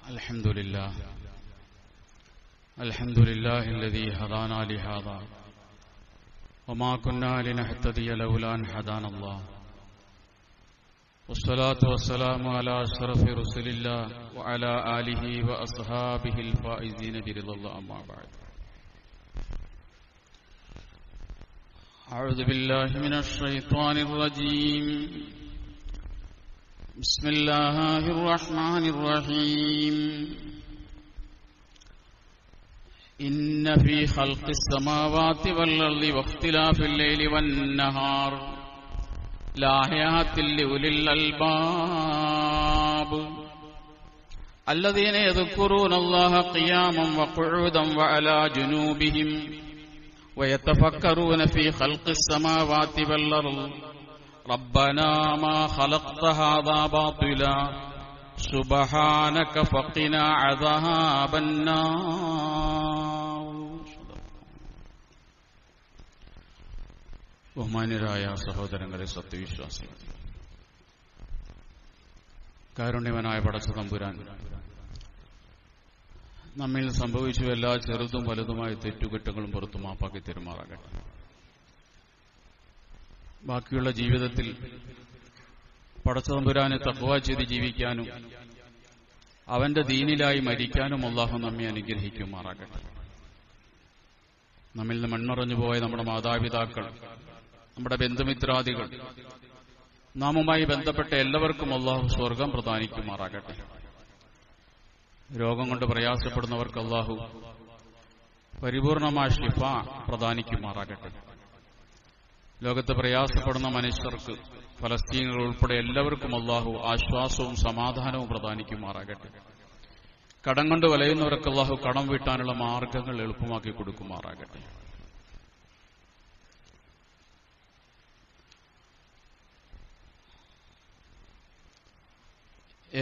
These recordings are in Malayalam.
الحمد لله الذي هدانا لهذا وما كنا لنهتدي لولا أن هدانا الله والصلاة والسلام على أشرف رسل الله وعلى آله وأصحابه الفائزين برضا الله أما بعد أعوذ بالله من الشيطان الرجيم بسم الله الرحمن الرحيم إن في خلق السماوات والأرض واختلاف الليل والنهار لآيات لأولي الألباب الذين يذكرون الله قياما وقعودا وعلى جنوبهم ويتفكرون في خلق السماوات والأرض ربنا ما خلقت هذا باطلا سبحانك فقنا عذاب النار. ബഹുമാന്യരായ സഹോദരങ്ങളെ, സത്യവിശ്വാസികൾ, കാരുണ്യവനായ പടച്ച തമ്പുരാൻ നമ്മിൽ സംഭവിച്ചു എല്ലാ ചെറുതും വലുതുമായ തെറ്റുകുറ്റങ്ങളും പുറത്തു മാപ്പാക്കി തെരുമാറാകട്ടെ. ബാക്കിയുള്ള ജീവിതത്തിൽ പടച്ച തമ്പുരാനെ തഖ്വ ചെയ്ത് ജീവിക്കാനും അവന്റെ ദീനിലായി മരിക്കാനും അല്ലാഹു നമ്മെ അനുഗ്രഹിക്കുമാറാകട്ടെ. നമ്മിൽ നിന്ന് മൺമറഞ്ഞു പോയ നമ്മുടെ മാതാപിതാക്കൾ, നമ്മുടെ ബന്ധുമിത്രാദികൾ, നാമുമായി ബന്ധപ്പെട്ട എല്ലാവർക്കും അല്ലാഹു സ്വർഗം പ്രദാനിക്കുമാറാകട്ടെ. രോഗം കൊണ്ട് പ്രയാസപ്പെടുന്നവർക്ക് അല്ലാഹു പരിപൂർണമായ ശിഫ പ്രദാനിക്കുമാറാകട്ടെ. ലോകത്ത് പ്രയാസപ്പെടുന്ന മനുഷ്യർക്ക്, ഫലസ്തീനുകൾ ഉൾപ്പെടെ എല്ലാവർക്കും അല്ലാഹു ആശ്വാസവും സമാധാനവും പ്രദാനിക്കുമാറാകട്ടെ. കടം കൊണ്ട് വലയുന്നവർക്ക് അല്ലാഹു കടം വീട്ടാനുള്ള മാർഗങ്ങൾ എളുപ്പമാക്കി കൊടുക്കുമാറാകട്ടെ.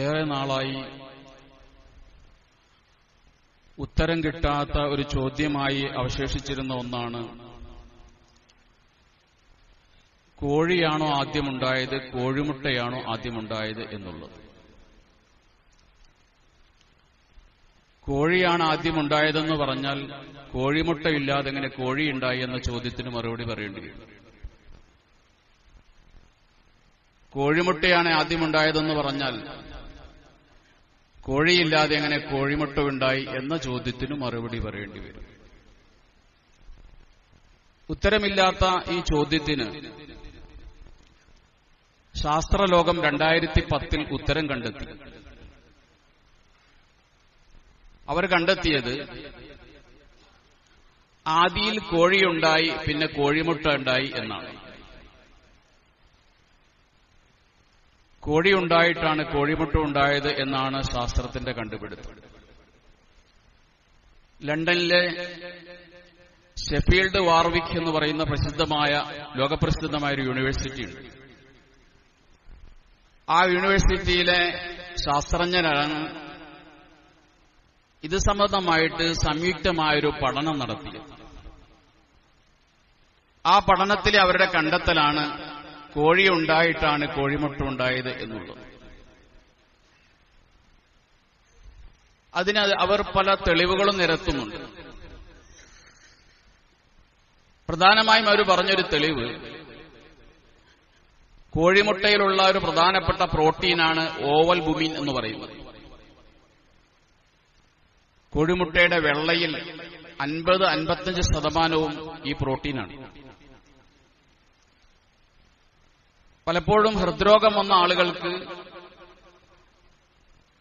ഏറെ നാളായി ഉത്തരം കിട്ടാത്ത ഒരു ചോദ്യമായി അവശേഷിച്ചിരുന്ന ഒന്നാണ്, കോഴിയാണോ ആദ്യമുണ്ടായത്, കോഴിമുട്ടയാണോ ആദ്യമുണ്ടായത് എന്നുള്ളത്. കോഴിയാണ് ആദ്യമുണ്ടായതെന്ന് പറഞ്ഞാൽ കോഴിമുട്ടയില്ലാതെ എങ്ങനെ കോഴിയുണ്ടായി എന്ന ചോദ്യത്തിന് മറുപടി പറയേണ്ടി വരും. കോഴിമുട്ടയാണ് ആദ്യമുണ്ടായതെന്ന് പറഞ്ഞാൽ കോഴിയില്ലാതെ എങ്ങനെ കോഴിമുട്ട ഉണ്ടായി എന്ന ചോദ്യത്തിന് മറുപടി പറയേണ്ടി വരും. ഉത്തരമില്ലാത്ത ഈ ചോദ്യത്തിന് ശാസ്ത്രലോകം 2010 ഉത്തരം കണ്ടെത്തി. അവർ കണ്ടെത്തിയത് ആദിയിൽ കോഴിയുണ്ടായി, പിന്നെ കോഴിമുട്ട ഉണ്ടായി എന്നാണ്. കോഴിയുണ്ടായിട്ടാണ് കോഴിമുട്ട ഉണ്ടായത് എന്നാണ് ശാസ്ത്രത്തിന്റെ കണ്ടുപിടുത്തം. ലണ്ടനിലെ ഷെഫീൽഡ് വാർവിക് എന്ന് പറയുന്ന ലോകപ്രസിദ്ധമായ ഒരു യൂണിവേഴ്സിറ്റി ഉണ്ട്. ആ യൂണിവേഴ്സിറ്റിയിലെ ശാസ്ത്രജ്ഞരാണ് ഇത് സംബന്ധമായിട്ട് സംയുക്തമായൊരു പഠനം നടത്തിയത്. ആ പഠനത്തിലെ അവരുടെ കണ്ടെത്തലാണ് കോഴി ഉണ്ടായിട്ടാണ് കോഴിമുട്ട ഉണ്ടായത് എന്നുള്ളത്. അതിന് അവർ പല തെളിവുകളും നിരത്തുന്നുണ്ട്. പ്രധാനമായും അവർ പറഞ്ഞൊരു തെളിവ്, കോഴിമുട്ടയിലുള്ള ഒരു പ്രധാനപ്പെട്ട പ്രോട്ടീനാണ് ഓവൽ ബുമിൻ എന്ന് പറയുന്നത്. കോഴിമുട്ടയുടെ വെള്ളയിൽ 50-55% ഈ പ്രോട്ടീനാണ്. പലപ്പോഴും ഹൃദ്രോഗം വന്ന ആളുകൾക്ക്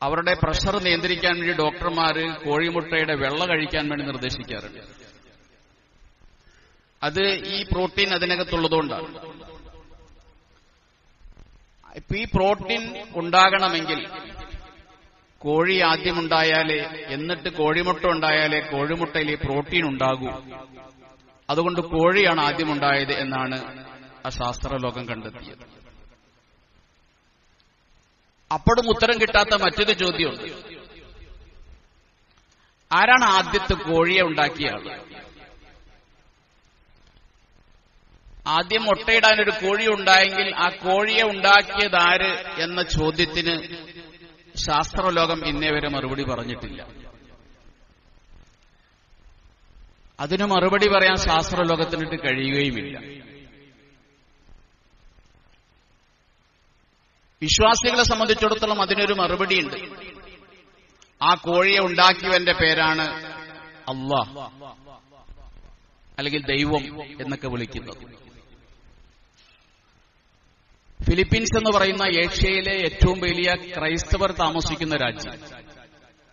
അവരുടെ പ്രഷർ നിയന്ത്രിക്കാൻ വേണ്ടി ഡോക്ടർമാര് കോഴിമുട്ടയുടെ വെള്ള കഴിക്കാൻ വേണ്ടി നിർദ്ദേശിക്കാറുണ്ട്. അത് ഈ പ്രോട്ടീൻ അതിനകത്തുള്ളതുകൊണ്ടാണ്. ഇപ്പൊ ഈ പ്രോട്ടീൻ ഉണ്ടാകണമെങ്കിൽ കോഴി ആദ്യമുണ്ടായാലേ, എന്നിട്ട് കോഴിമുട്ട ഉണ്ടായാലേ കോഴിമുട്ടയിൽ ഈ പ്രോട്ടീൻ ഉണ്ടാകൂ. അതുകൊണ്ട് കോഴിയാണ് ആദ്യമുണ്ടായത് എന്നാണ് ആ ശാസ്ത്രലോകം കണ്ടെത്തിയത്. അപ്പോഴും ഉത്തരം കിട്ടാത്ത മറ്റൊരു ചോദ്യമുണ്ട്. ആരാണ് ആദ്യത്തെ കോഴിയെ ഉണ്ടാക്കിയ ആൾ? ആദ്യം മുട്ടയിടാൻ ഒരു കോഴി ഉണ്ടായെങ്കിൽ ആ കോഴിയെ ഉണ്ടാക്കിയതാര് എന്ന ചോദ്യത്തിന് ശാസ്ത്രലോകം ഇന്നേ വരെ മറുപടി പറഞ്ഞിട്ടില്ല. അതിന് മറുപടി പറയാൻ ശാസ്ത്രലോകത്തിനിട്ട് കഴിയുകയുമില്ല. വിശ്വാസികളെ സംബന്ധിച്ചിടത്തോളം അതിനൊരു മറുപടിയുണ്ട്. ആ കോഴിയെ ഉണ്ടാക്കിയവന്റെ പേരാണ് അല്ലാഹ് അല്ലെങ്കിൽ ദൈവം എന്നൊക്കെ വിളിക്കുന്നത്. ഫിലിപ്പീൻസ് എന്ന് പറയുന്ന ഏഷ്യയിലെ ഏറ്റവും വലിയ ക്രൈസ്തവർ താമസിക്കുന്ന രാജ്യം,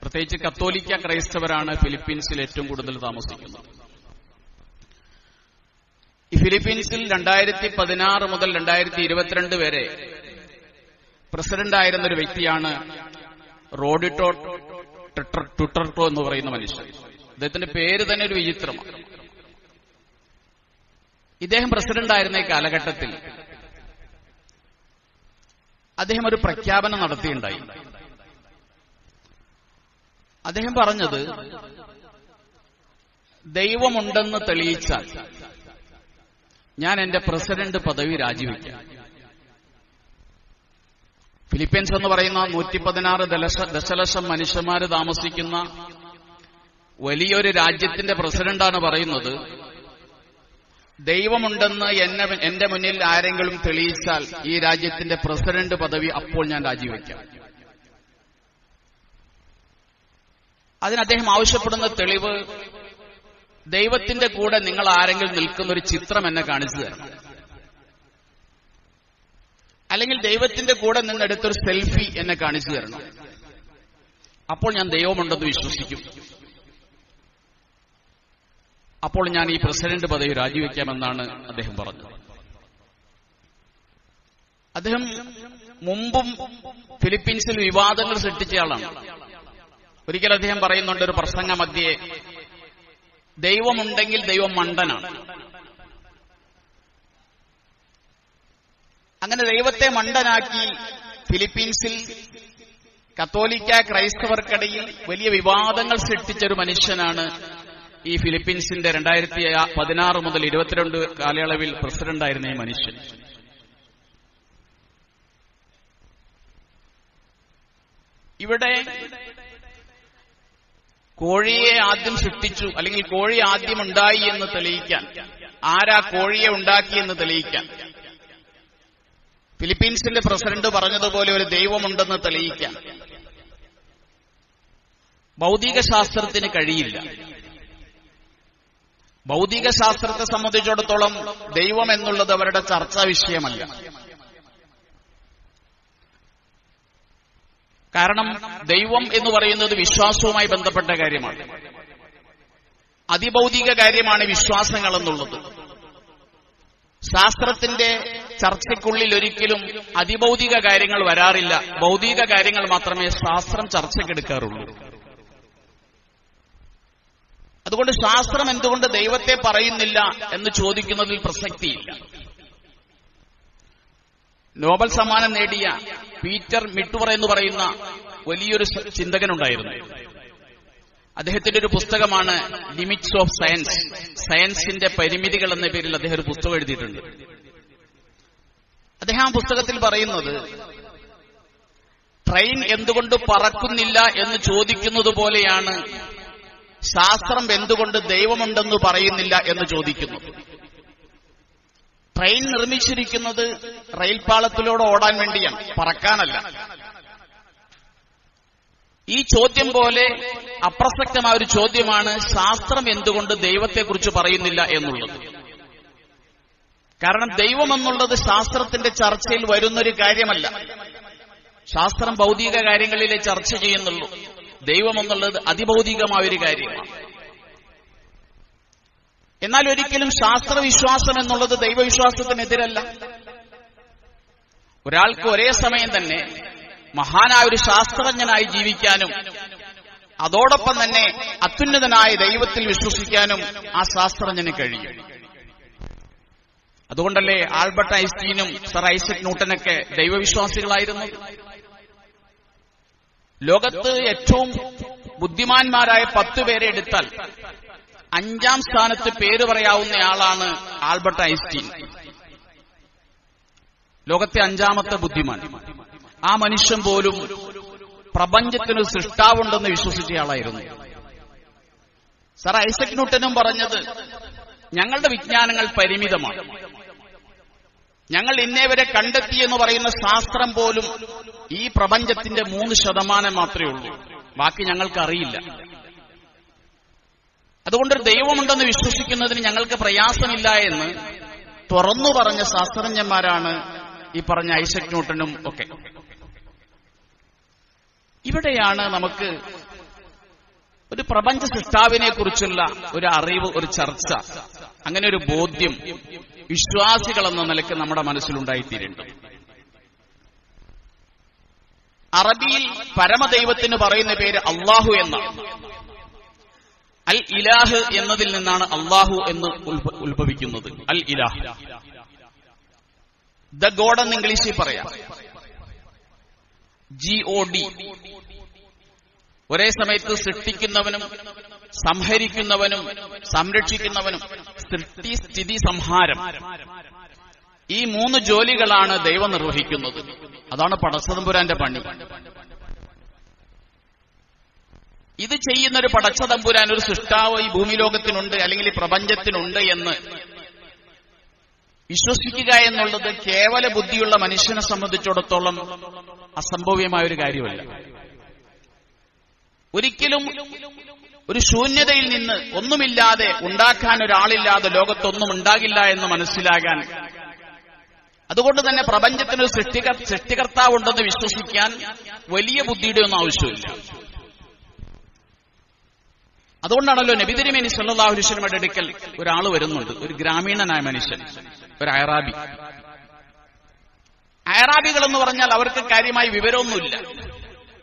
പ്രത്യേകിച്ച് കത്തോലിക്ക ക്രൈസ്തവരാണ് ഫിലിപ്പീൻസിൽ ഏറ്റവും കൂടുതൽ താമസിക്കുന്നത്. ഈ ഫിലിപ്പീൻസിൽ 2016 മുതൽ 2022 വരെ പ്രസിഡന്റായിരുന്ന ഒരു വ്യക്തിയാണ് റോഡിറ്റോ ടുട്ടർട്ടോ എന്ന് പറയുന്ന മനുഷ്യൻ. അദ്ദേഹത്തിന്റെ പേര് തന്നെ ഒരു വിചിത്രമാണ്. ഇദ്ദേഹം പ്രസിഡന്റായിരുന്ന ഈ കാലഘട്ടത്തിൽ അദ്ദേഹം ഒരു പ്രഖ്യാപനം നടത്തിയുണ്ടായി. അദ്ദേഹം പറഞ്ഞത്, ദൈവമുണ്ടെന്ന് തെളിയിച്ചാൽ ഞാൻ എന്റെ പ്രസിഡന്റ് പദവി രാജിവെക്കാം. ഫിലിപ്പീൻസ് എന്ന് പറയുന്ന 116 ദശലക്ഷം മനുഷ്യന്മാര് താമസിക്കുന്ന വലിയൊരു രാജ്യത്തിന്റെ പ്രസിഡന്റാണ് പറയുന്നത്, ദൈവമുണ്ടെന്ന് എന്റെ മുന്നിൽ ആരെങ്കിലും തെളിയിച്ചാൽ ഈ രാജ്യത്തിന്റെ പ്രസിഡന്റ് പദവി അപ്പോൾ ഞാൻ രാജിവെക്കാം. അതിന് അദ്ദേഹം ആവശ്യപ്പെടുന്ന തെളിവ്, ദൈവത്തിന്റെ കൂടെ നിങ്ങൾ ആരെങ്കിലും നിൽക്കുന്ന ഒരു ചിത്രം എന്നെ കാണിച്ചു തരണം, അല്ലെങ്കിൽ ദൈവത്തിന്റെ കൂടെ നിന്നെടുത്തൊരു സെൽഫി എന്നെ കാണിച്ചു തരണം, അപ്പോൾ ഞാൻ ദൈവമുണ്ടെന്ന് വിശ്വസിക്കും, അപ്പോൾ ഞാൻ ഈ പ്രസിഡന്റ് പദവി രാജിവെക്കാമെന്നാണ് അദ്ദേഹം പറഞ്ഞത്. അദ്ദേഹം മുമ്പും ഫിലിപ്പീൻസിൽ വിവാദങ്ങൾ സൃഷ്ടിച്ചയാളാണ്. ഒരിക്കൽ അദ്ദേഹം പറയുന്നുണ്ട് ഒരു പ്രസംഗ മധ്യേ, ദൈവമുണ്ടെങ്കിൽ ദൈവം മണ്ടനാണ്. അങ്ങനെ ദൈവത്തെ മണ്ടനാക്കി ഫിലിപ്പീൻസിൽ കത്തോലിക്ക ക്രൈസ്തവർക്കിടയിൽ വലിയ വിവാദങ്ങൾ സൃഷ്ടിച്ചൊരു മനുഷ്യനാണ് ഈ ഫിലിപ്പീൻസിന്റെ 2016 മുതൽ 22 കാലയളവിൽ പ്രസിഡന്റായിരുന്ന ഈ മനുഷ്യൻ. ഇവിടെ കോഴിയെ ആദ്യം സൃഷ്ടിച്ചു, അല്ലെങ്കിൽ കോഴി ആദ്യം ഉണ്ടായി എന്ന് തെളിയിക്കാൻ, ആരാ കോഴിയെ ഉണ്ടാക്കിയെന്ന് തെളിയിക്കാൻ, ഫിലിപ്പീൻസിന്റെ പ്രസിഡന്റ് പറഞ്ഞതുപോലെ ഒരു ദൈവമുണ്ടെന്ന് തെളിയിക്കാൻ ഭൗതിക ശാസ്ത്രത്തിന് കഴിയില്ല. ഭൗതിക ശാസ്ത്രത്തെ സംബന്ധിച്ചിടത്തോളം ദൈവം എന്നുള്ളത് അവരുടെ ചർച്ചാ വിഷയമല്ല. കാരണം ദൈവം എന്ന് പറയുന്നത് വിശ്വാസവുമായി ബന്ധപ്പെട്ട കാര്യമാണ്. അതിഭൗതിക കാര്യമാണ് വിശ്വാസങ്ങൾ എന്നുള്ളത്. ശാസ്ത്രത്തിന്റെ ചർച്ചയ്ക്കുള്ളിൽ ഒരിക്കലും അതിഭൗതിക കാര്യങ്ങൾ വരാറില്ല. ഭൗതിക കാര്യങ്ങൾ മാത്രമേ ശാസ്ത്രം ചർച്ചയ്ക്കെടുക്കാറുള്ളൂ. അതുകൊണ്ട് ശാസ്ത്രം എന്തുകൊണ്ട് ദൈവത്തെ പറയുന്നില്ല എന്ന് ചോദിക്കുന്നതിൽ പ്രസക്തിയില്ല. നോബൽ സമ്മാനം നേടിയ പീറ്റർ മിട്ടുവർ എന്ന് പറയുന്ന വലിയൊരു ചിന്തകനുണ്ടായിരുന്നു. അദ്ദേഹത്തിന്റെ ഒരു പുസ്തകമാണ് ലിമിറ്റ്സ് ഓഫ് സയൻസ്, സയൻസിന്റെ പരിമിതികൾ എന്ന പേരിൽ അദ്ദേഹം ഒരു പുസ്തകം എഴുതിയിട്ടുണ്ട്. അദ്ദേഹം ആ പുസ്തകത്തിൽ പറയുന്നത്, ട്രെയിൻ എന്തുകൊണ്ട് പറക്കുന്നില്ല എന്ന് ചോദിക്കുന്നത് പോലെയാണ് ശാസ്ത്രം എന്തുകൊണ്ട് ദൈവമുണ്ടെന്ന് പറയുന്നില്ല എന്ന് ചോദിക്കുന്നു. ട്രെയിൻ നിർമ്മിച്ചിരിക്കുന്നത് റെയിൽപാളത്തിലൂടെ ഓടാൻ വേണ്ടിയാണ്, പറക്കാനല്ല. ഈ ചോദ്യം പോലെ അപ്രസക്തമായ ഒരു ചോദ്യമാണ് ശാസ്ത്രം എന്തുകൊണ്ട് ദൈവത്തെക്കുറിച്ച് പറയുന്നില്ല എന്നുള്ളത്. കാരണം ദൈവം എന്നുള്ളത് ശാസ്ത്രത്തിന്റെ ചർച്ചയിൽ വരുന്നൊരു കാര്യമല്ല. ശാസ്ത്രം ഭൗതിക കാര്യങ്ങളിലെ ചർച്ച ചെയ്യുന്നുള്ളൂ. ദൈവം എന്നുള്ളത് അതിഭൗതികമായൊരു കാര്യമാണ്. എന്നാൽ ഒരിക്കലും ശാസ്ത്രവിശ്വാസം എന്നുള്ളത് ദൈവവിശ്വാസത്തിനെതിരല്ല. ഒരാൾക്ക് ഒരേ സമയം തന്നെ മഹാനായ ഒരു ശാസ്ത്രജ്ഞനായി ജീവിക്കാനും അതോടൊപ്പം തന്നെ അത്യുന്നതനായ ദൈവത്തിൽ വിശ്വസിക്കാനും ആ ശാസ്ത്രജ്ഞന് കഴിയും. അതുകൊണ്ടല്ലേ ആൽബർട്ട് ഐൻസ്റ്റീനും സർ ഐസക് ന്യൂട്ടനൊക്കെ ദൈവവിശ്വാസികളായിരുന്നു. ലോകത്ത് ഏറ്റവും ബുദ്ധിമാന്മാരായ 10 പേരെ എടുത്താൽ 5ാം സ്ഥാനത്ത് പേര് പറയാവുന്നയാളാണ് ആൽബർട്ട് ഐൻസ്റ്റീൻ. ലോകത്തെ 5ാമത്തെ ബുദ്ധിമാൻ. ആ മനുഷ്യൻ പോലും പ്രപഞ്ചത്തിന് സൃഷ്ടാവുണ്ടെന്ന് വിശ്വസിച്ചയാളായിരുന്നു. സർ ഐസക് ന്യൂട്ടനും പറഞ്ഞത്, ഞങ്ങളുടെ വിജ്ഞാനങ്ങൾ പരിമിതമാണ്, ഞങ്ങൾ ഇന്നേവരെ കണ്ടെത്തിയെന്ന് പറയുന്ന ശാസ്ത്രം പോലും ഈ പ്രപഞ്ചത്തിന്റെ 3% മാത്രമേ ഉള്ളൂ, ബാക്കി ഞങ്ങൾക്കറിയില്ല. അതുകൊണ്ടൊരു ദൈവമുണ്ടെന്ന് വിശ്വസിക്കുന്നതിന് ഞങ്ങൾക്ക് പ്രയാസമില്ല എന്ന് തുറന്നു പറഞ്ഞ ശാസ്ത്രജ്ഞന്മാരാണ് ഈ പറഞ്ഞ ഐസക് ന്യൂട്ടനും ഒക്കെ. ഇവിടെയാണ് നമുക്ക് ഒരു പ്രപഞ്ച സൃഷ്ടാവിനെ കുറിച്ചുള്ള ഒരു അറിവ്, ഒരു ചർച്ച, അങ്ങനെ ഒരു ബോധ്യം വിശ്വാസികൾ എന്ന നിലയ്ക്ക് നമ്മുടെ മനസ്സിലുണ്ടായിത്തീരുന്നുണ്ട്. അറബിയിൽ പരമദൈവത്തിന് പറയുന്ന പേര് അള്ളാഹു എന്നാണ്. അൽ ഇലാഹ് എന്നതിൽ നിന്നാണ് അള്ളാഹു എന്ന് ഉത്ഭവിക്കുന്നത്. അൽ ഇലാഹ്, ദ ഗോഡ് എന്ന് ഇംഗ്ലീഷിൽ പറയാം. GOD, ഒരേ സമയത്ത് സൃഷ്ടിക്കുന്നവനും സംഹരിക്കുന്നവനും സംരക്ഷിക്കുന്നവനും, സൃഷ്ടി സ്ഥിതി സംഹാരം, ഈ 3 ജോലികളാണ് ദൈവം നിർവഹിക്കുന്നത്. അതാണ് പടച്ചതമ്പുരാന്റെ പണി. ഇത് ചെയ്യുന്നൊരു പടച്ചതമ്പുരാൻ, ഒരു സൃഷ്ടാവ് ഈ ഭൂമിലോകത്തിനുണ്ട് അല്ലെങ്കിൽ ഈ പ്രപഞ്ചത്തിനുണ്ട് എന്ന് വിശ്വസിക്കുക എന്നുള്ളത് കേവല ബുദ്ധിയുള്ള മനുഷ്യനെ സംബന്ധിച്ചിടത്തോളം അസംഭവ്യമായ ഒരു കാര്യമല്ല. ഒരിക്കലും ഒരു ശൂന്യതയിൽ നിന്ന്, ഒന്നുമില്ലാതെ ഉണ്ടാക്കാൻ ഒരാളില്ലാതെ ലോകത്തൊന്നും ഉണ്ടാകില്ല എന്ന് മനസ്സിലാകാൻ, അതുകൊണ്ട് തന്നെ പ്രപഞ്ചത്തിന് സൃഷ്ടികർത്താവുണ്ടെന്ന് വിശ്വസിക്കാൻ വലിയ ബുദ്ധിയുടെ ഒന്നും ആവശ്യമില്ല. അതുകൊണ്ടാണല്ലോ നബി തിരുമേനി സല്ലല്ലാഹു അലൈഹി വസല്ലമയുടെ അടുക്കൽ ഒരാൾ വരുന്നുണ്ട്, ഒരു ഗ്രാമീണനായ മനുഷ്യൻ, ഒരു അയറാബി. അയറാബികൾ എന്ന് പറഞ്ഞാൽ അവർക്ക് കാര്യമായി വിവരമൊന്നുമില്ല.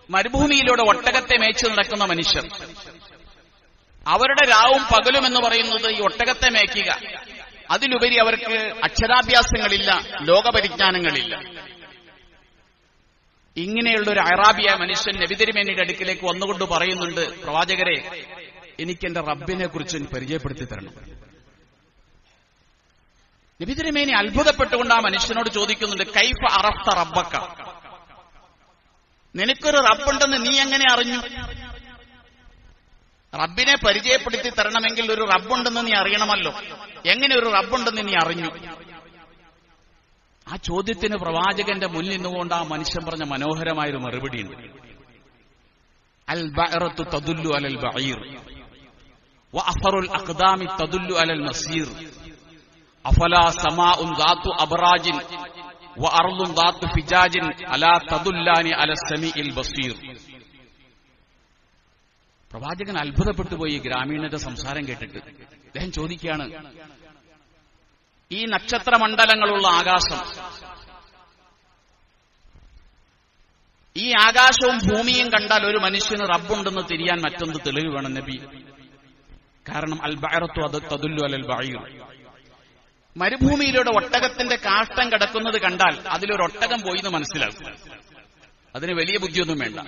മരുഭൂമിയിലൂടെ ഒട്ടകത്തെ മേച്ചു നടക്കുന്ന മനുഷ്യർ. അവരുടെ രാവും പകലും എന്ന് പറയുന്നത് ഈ ഒട്ടകത്തെ മേയ്ക്കുക. അതിലുപരി അവർക്ക് അക്ഷരാഭ്യാസങ്ങളില്ല, ലോകപരിജ്ഞാനങ്ങളില്ല. ഇങ്ങനെയുള്ള ഒരു അയറാബിയായ മനുഷ്യൻ നബി തിരുമേനിയുടെ അടുക്കിലേക്ക് വന്നുകൊണ്ട് പറയുന്നുണ്ട്, പ്രവാചകരെ, എനിക്ക് എന്റെ റബ്ബിനെ കുറിച്ച് പരിചയപ്പെടുത്തി തരണം. നബി തിരുമേനി അത്ഭുതപ്പെട്ടുകൊണ്ട് ആ മനുഷ്യനോട് ചോദിക്കുന്നുണ്ട്, കൈഫ അറഫ്ത റബ്ബക്ക, നിനക്കൊരു റബ്ബുണ്ടെന്ന് നീ എങ്ങനെ അറിഞ്ഞു? റബ്ബിനെ പരിചയപ്പെടുത്തി തരണമെങ്കിൽ ഒരു റബ്ബുണ്ടെന്ന് നീ അറിയണമല്ലോ, എങ്ങനെ ഒരു റബ്ബുണ്ടെന്ന് നീ അറിഞ്ഞു? ആ ചോദ്യത്തിന് പ്രവാചകന്റെ മുന്നിൽ നിന്നുകൊണ്ട് ആ മനുഷ്യൻ പറഞ്ഞ മനോഹരമായൊരു മറുപടിയുണ്ട്. അൽ ബഅറത്തു തദുല്ലു അലൽ ബഈർ വഅഫറുൽ അഖ്ദാമി തദുല്ലു അലൽ മസീർ അഫലാ സമാഉൻ ദാതു അബ്റാജിൻ വഅർളുൻ ദാതു ഫിജാജിൻ അലാ തദുല്ലാനി അല സമീഇൽ ബസീർ. പ്രവാചകൻ അത്ഭുതപ്പെട്ടുപോയി ഗ്രാമീണന്റെ സംസാരം കേട്ടിട്ട്. അദ്ദേഹം ചോദിക്കുകയാണ്, ഈ നക്ഷത്രമണ്ഡലങ്ങളുള്ള ആകാശം, ഈ ആകാശവും ഭൂമിയും കണ്ടാൽ ഒരു മനുഷ്യന് റബ്ബുണ്ടെന്ന് തിരിയാൻ മറ്റൊന്ന് തെളിവ് വേണം നബി. കാരണം അൽ ബഅറത്തു അത് തദുല്ലു അലൽ ബഈർ. മരുഭൂമിയിലൂടെ ഒട്ടകത്തിന്റെ കാഷ്ടം കിടക്കുന്നത് കണ്ടാൽ അതിലൊരു ഒട്ടകം പോയി എന്ന് മനസ്സിലാക്കും. അതിന് വലിയ ബുദ്ധിയൊന്നും വേണ്ട.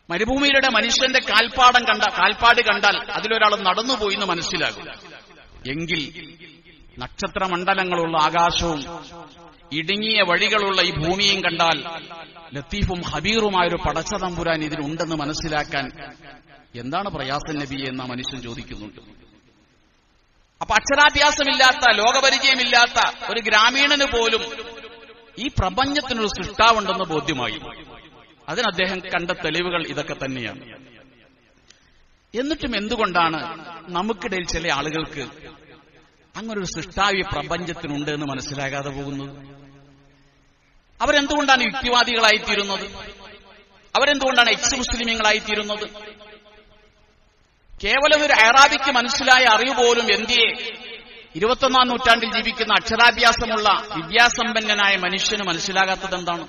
മരുഭൂമിയിലൂടെ മനുഷ്യന്റെ കാൽപ്പാട് കണ്ടാൽ അതിലൊരാൾ നടന്നുപോയി എന്ന് മനസ്സിലാകും. എങ്കിൽ നക്ഷത്രമണ്ഡലങ്ങളുള്ള ആകാശവും ഇടുങ്ങിയ വഴികളുള്ള ഈ ഭൂമിയും കണ്ടാൽ ലത്തീഫും ഹബീറുമായൊരു പടച്ചതമ്പുരാൻ ഇതിനുണ്ടെന്ന് മനസ്സിലാക്കാൻ എന്താണ് പ്രയാസം നബിയെ എന്ന മനുഷ്യൻ ചോദിക്കുന്നുണ്ട്. അപ്പൊ അക്ഷരാഭ്യാസമില്ലാത്ത, ലോകപരിചയമില്ലാത്ത ഒരു ഗ്രാമീണന് പോലും ഈ പ്രപഞ്ചത്തിനൊരു സൃഷ്ടാവുണ്ടെന്ന് ബോധ്യമായി. അതിന് അദ്ദേഹം കണ്ട തെളിവുകൾ ഇതൊക്കെ തന്നെയാണ്. എന്നിട്ടും എന്തുകൊണ്ടാണ് നമുക്കിടയിൽ ചില ആളുകൾക്ക് അങ്ങനൊരു സൃഷ്ടാവി പ്രപഞ്ചത്തിനുണ്ട് എന്ന് മനസ്സിലാകാതെ പോകുന്നത്? അവരെന്തുകൊണ്ടാണ് യുക്തിവാദികളായിത്തീരുന്നത്? അവരെന്തുകൊണ്ടാണ് എക്സ് മുസ്ലിമീങ്ങളായിത്തീരുന്നത്? കേവലം ഒരു അയറാബിക്ക് മനസ്സിലായ അറിവ് പോലും എന്തിയെ 21-ാം നൂറ്റാണ്ടിൽ ജീവിക്കുന്ന അക്ഷരാഭ്യാസമുള്ള വിദ്യാസമ്പന്നനായ മനുഷ്യന് മനസ്സിലാകാത്തത് എന്താണ്?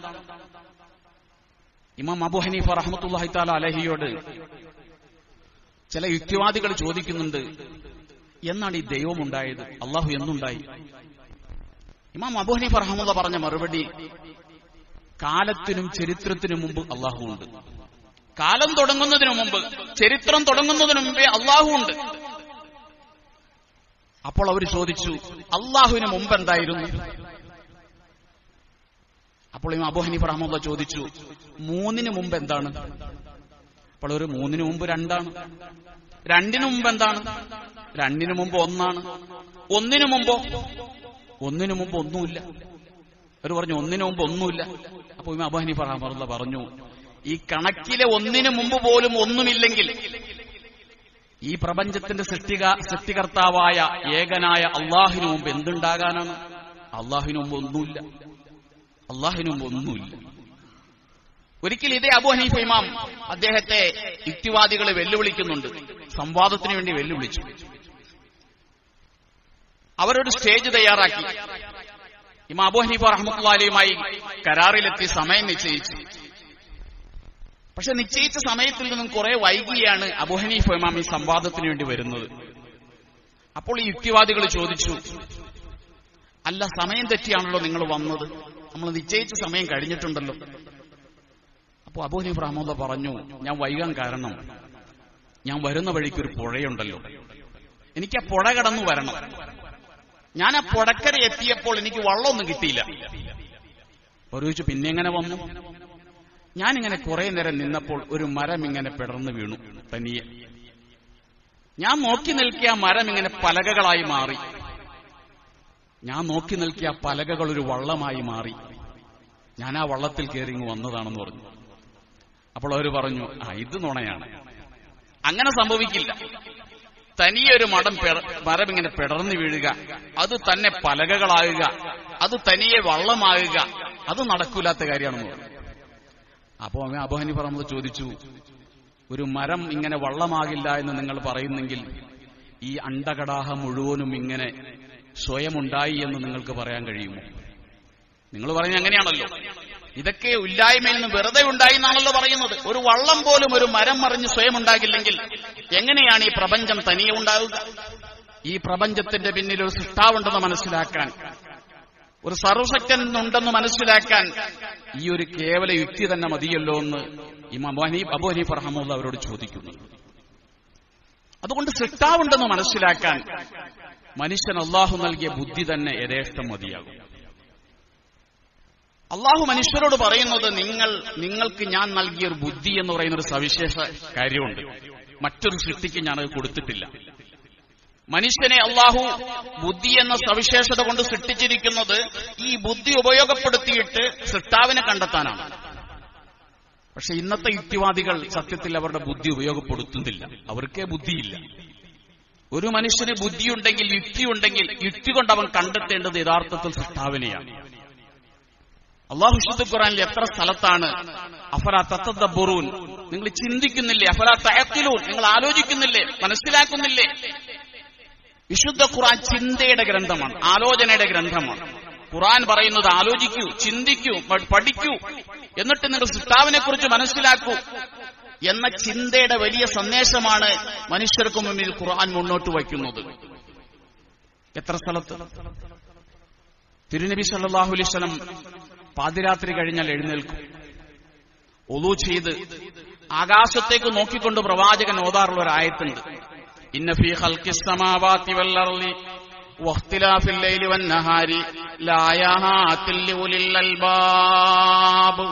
ഇമാം അബൂ ഹനീഫ റഹ്മത്തുള്ളാഹി തആല അലൈഹിയോട് ചില യുക്തിവാദികൾ ചോദിക്കുന്നുണ്ട്, എന്നാണ് ഈ ദൈവമുണ്ടായത്? അള്ളാഹു എന്നുണ്ടായി? ഇമാം അബൂ ഹനീഫ റഹ്മത്തുള്ളാഹി പറഞ്ഞ മറുപടി, കാലത്തിനും ചരിത്രത്തിനും മുമ്പ് അള്ളാഹു ഉണ്ട്. കാലം തുടങ്ങുന്നതിനു മുമ്പ്, ചരിത്രം തുടങ്ങുന്നതിനു മുമ്പേ അള്ളാഹു ഉണ്ട്. അപ്പോൾ അവർ ചോദിച്ചു, അള്ളാഹുവിന് മുമ്പ് എന്തായിരുന്നു? അപ്പോൾ ഇമാം അബൂ ഹനീഫ റഹ്മത്തുള്ളാഹി ചോദിച്ചു, 3 മുമ്പ് എന്താണ്? അപ്പോൾ ഒരു 3 മുമ്പ് 2ആണ്. 2 മുമ്പ് എന്താണ്? 2 മുമ്പ് 1ആണ്. 1 മുമ്പോ? 1 മുമ്പ് ഒന്നുമില്ല. അവർ പറഞ്ഞു 1 മുമ്പ് ഒന്നുമില്ല. അപ്പോൾ ഇമാം അബൂ ഹനീഫ റഹ്മത്തുള്ളാഹി പറഞ്ഞു, ഈ കണക്കിലെ 1 മുമ്പ് പോലും ഒന്നുമില്ലെങ്കിൽ ഈ പ്രപഞ്ചത്തിന്റെ സൃഷ്ടികർത്താവായ ഏകനായ അള്ളാഹിനു മുമ്പ് എന്തുണ്ടാകാനാണ്? അള്ളാഹിനു മുമ്പ് ഒന്നുമില്ല. അള്ളാഹിനു മുമ്പ് ഒന്നുമില്ല. ഒരിക്കൽ ഇതേ അബൂ ഹനീഫ ഇമാം അദ്ദേഹത്തെ യുക്തിവാദികളെ വെല്ലുവിളിക്കുന്നുണ്ട്, സംവാദത്തിന് വേണ്ടി വെല്ലുവിളിച്ചു. അവരൊരു സ്റ്റേജ് തയ്യാറാക്കി. ഇമാം അബൂ ഹനീഫ റഹ്മത്തുള്ളാഹി അലൈഹിയുമായി കരാറിലെത്തി സമയം നിശ്ചയിച്ചു. പക്ഷെ നിശ്ചയിച്ച സമയത്തിൽ നിന്നും കുറെ വൈകിയാണ് അബൂ ഹനീഫ ഇമാം ഈ സംവാദത്തിന് വേണ്ടി വരുന്നത്. അപ്പോൾ ഈ യുക്തിവാദികൾ ചോദിച്ചു, അല്ല, സമയം തെറ്റിയാണല്ലോ നിങ്ങൾ വന്നത്, നമ്മൾ നിശ്ചയിച്ച സമയം കഴിഞ്ഞിട്ടുണ്ടല്ലോ. അപ്പോൾ അബൂ ഹനീഫ റഹ്മത്തുള്ളാഹി പറഞ്ഞു, ഞാൻ വൈകാൻ കാരണം ഞാൻ വരുന്ന വഴിക്കൊരു പുഴയുണ്ടല്ലോ, എനിക്ക് ആ പുഴ കടന്നു വരണം. ഞാൻ ആ പുഴക്കര എത്തിയപ്പോൾ എനിക്ക് വള്ളമൊന്നും കിട്ടിയില്ല. അവർ ചോദിച്ചു, പിന്നെ എങ്ങനെ വന്നു? ഞാനിങ്ങനെ കുറെ നേരം നിന്നപ്പോൾ ഒരു മരം ഇങ്ങനെ പിടർന്നു വീണു തനിയെ. ഞാൻ നോക്കി നിൽക്കിയ മരം ഇങ്ങനെ പലകകളായി മാറി. ഞാൻ നോക്കി നിൽക്കിയ പലകകൾ ഒരു വള്ളമായി മാറി. ഞാൻ ആ വള്ളത്തിൽ കയറി ഇങ്ങ് വന്നതാണെന്ന് പറഞ്ഞു. അപ്പോൾ അവർ പറഞ്ഞു, ഇത് നുണയാണ്, അങ്ങനെ സംഭവിക്കില്ല. തനിയൊരു മരം ഇങ്ങനെ പിടർന്നു വീഴുക, അത് തന്നെ പലകകളാകുക, അത് തനിയെ വള്ളമാകുക, അത് നടക്കൂലാത്ത കാര്യമാണെന്ന് പറഞ്ഞു. അപ്പോ അബൂ ഹനീഫ റഹ്മത്തുള്ളാഹി ചോദിച്ചു, ഒരു മരം ഇങ്ങനെ വള്ളമാകില്ല എന്ന് നിങ്ങൾ പറയുന്നെങ്കിൽ ഈ അണ്ഡകടാഹം മുഴുവനും ഇങ്ങനെ സ്വയം ഉണ്ടായി എന്ന് നിങ്ങൾക്ക് പറയാൻ കഴിയുമോ? നിങ്ങൾ പറയുന്നത് അങ്ങനെയാണല്ലോ, ഇതൊക്കെ ഇല്ലായ്മയിൽ നിന്ന് വെറുതെ ഉണ്ടായി എന്നാണല്ലോ പറയുന്നത്. ഒരു വള്ളം പോലും ഒരു മരം മറിഞ്ഞ് സ്വയം ഉണ്ടാകില്ലെങ്കിൽ എങ്ങനെയാണ് ഈ പ്രപഞ്ചം തനിയെ ഉണ്ടാവുക? ഈ പ്രപഞ്ചത്തിന്റെ പിന്നിൽ ഒരു സൃഷ്ടാവുണ്ടെന്ന് മനസ്സിലാക്കാൻ, ഒരു സർവശക്തൻ ഉണ്ടെന്ന് മനസ്സിലാക്കാൻ ഈ ഒരു കേവല യുക്തി തന്നെ മതിയല്ലോ എന്ന് ഇമാം അബൂ ഹനീഫ റഹ്മത്തുള്ളാഹി അവരോട് ചോദിക്കുന്നു. അതുകൊണ്ട് സൃഷ്ടാവുണ്ടെന്ന് മനസ്സിലാക്കാൻ മനുഷ്യൻ അള്ളാഹു നൽകിയ ബുദ്ധി തന്നെ യഥേഷ്ടം മതിയാകും. അള്ളാഹു മനുഷ്യരോട് പറയുന്നത്, നിങ്ങൾക്ക് ഞാൻ നൽകിയ ഒരു ബുദ്ധി എന്ന് പറയുന്ന ഒരു സവിശേഷ കാര്യമുണ്ട്, മറ്റൊരു സൃഷ്ടിക്ക് ഞാനത് കൊടുത്തിട്ടില്ല. മനുഷ്യനെ അള്ളാഹു ബുദ്ധി എന്ന സവിശേഷത കൊണ്ട് സൃഷ്ടിച്ചിരിക്കുന്നത് ഈ ബുദ്ധി ഉപയോഗപ്പെടുത്തിയിട്ട് സൃഷ്ടാവിനെ കണ്ടെത്താനാണ്. പക്ഷെ ഇന്നത്തെ യുക്തിവാദികൾ സത്യത്തിൽ അവരുടെ ബുദ്ധി ഉപയോഗപ്പെടുത്തുന്നില്ല, അവർക്കേ ബുദ്ധിയില്ല. ഒരു മനുഷ്യന് ബുദ്ധിയുണ്ടെങ്കിൽ, യുക്തിയുണ്ടെങ്കിൽ, യുക്തി കൊണ്ട് അവൻ കണ്ടെത്തേണ്ടത് യഥാർത്ഥത്തിൽ സൃഷ്ടാവിനെയാണ്. അല്ലാഹു വിശുദ്ധ ഖുർആനിൽ എത്ര സ്ഥലത്താണ് അഫലാ തതദബ്ബറൂൻ, നിങ്ങൾ ചിന്തിക്കുന്നില്ലേ, അഫലാ തഅഖിലൂൻ, നിങ്ങൾ ആലോചിക്കുന്നില്ലേ, മനസ്സിലാക്കുന്നില്ലേ? വിശുദ്ധ ഖുർആൻ ചിന്തയുടെ ഗ്രന്ഥമാണ്, ആലോചനയുടെ ഗ്രന്ഥമാണ്. ഖുർആൻ പറയുന്നത് ആലോചിക്കൂ, ചിന്തിക്കൂ, പഠിക്കൂ, എന്നിട്ട് നിങ്ങൾ സൃഷ്ടാവിനെ കുറിച്ച് മനസ്സിലാക്കൂ എന്ന ചിന്തയുടെ വലിയ സന്ദേശമാണ് മനുഷ്യർക്ക് മുന്നിൽ ഖുർആൻ മുന്നോട്ട് വയ്ക്കുന്നത്. എത്ര സ്ഥലത്ത് തിരുനബി സല്ലല്ലാഹു അലൈഹി വസല്ലം പാതിരാത്രി കഴിഞ്ഞാൽ എഴുന്നേൽക്കും, ഒളൂ ചെയ്ത് ആകാശത്തേക്ക് നോക്കിക്കൊണ്ട് പ്രവാചകൻ ഓതാറുള്ള ഒരു ആയത്തുണ്ട്, ഇന്ന ഫീ ഖൽഖിസ് സമാവാതി വൽ അർളി വഖ്തിലാഫിൽ ലൈലി വൻ നഹാരി ലആയാതിൽ ലിഉലിൽ അൽബാബ്.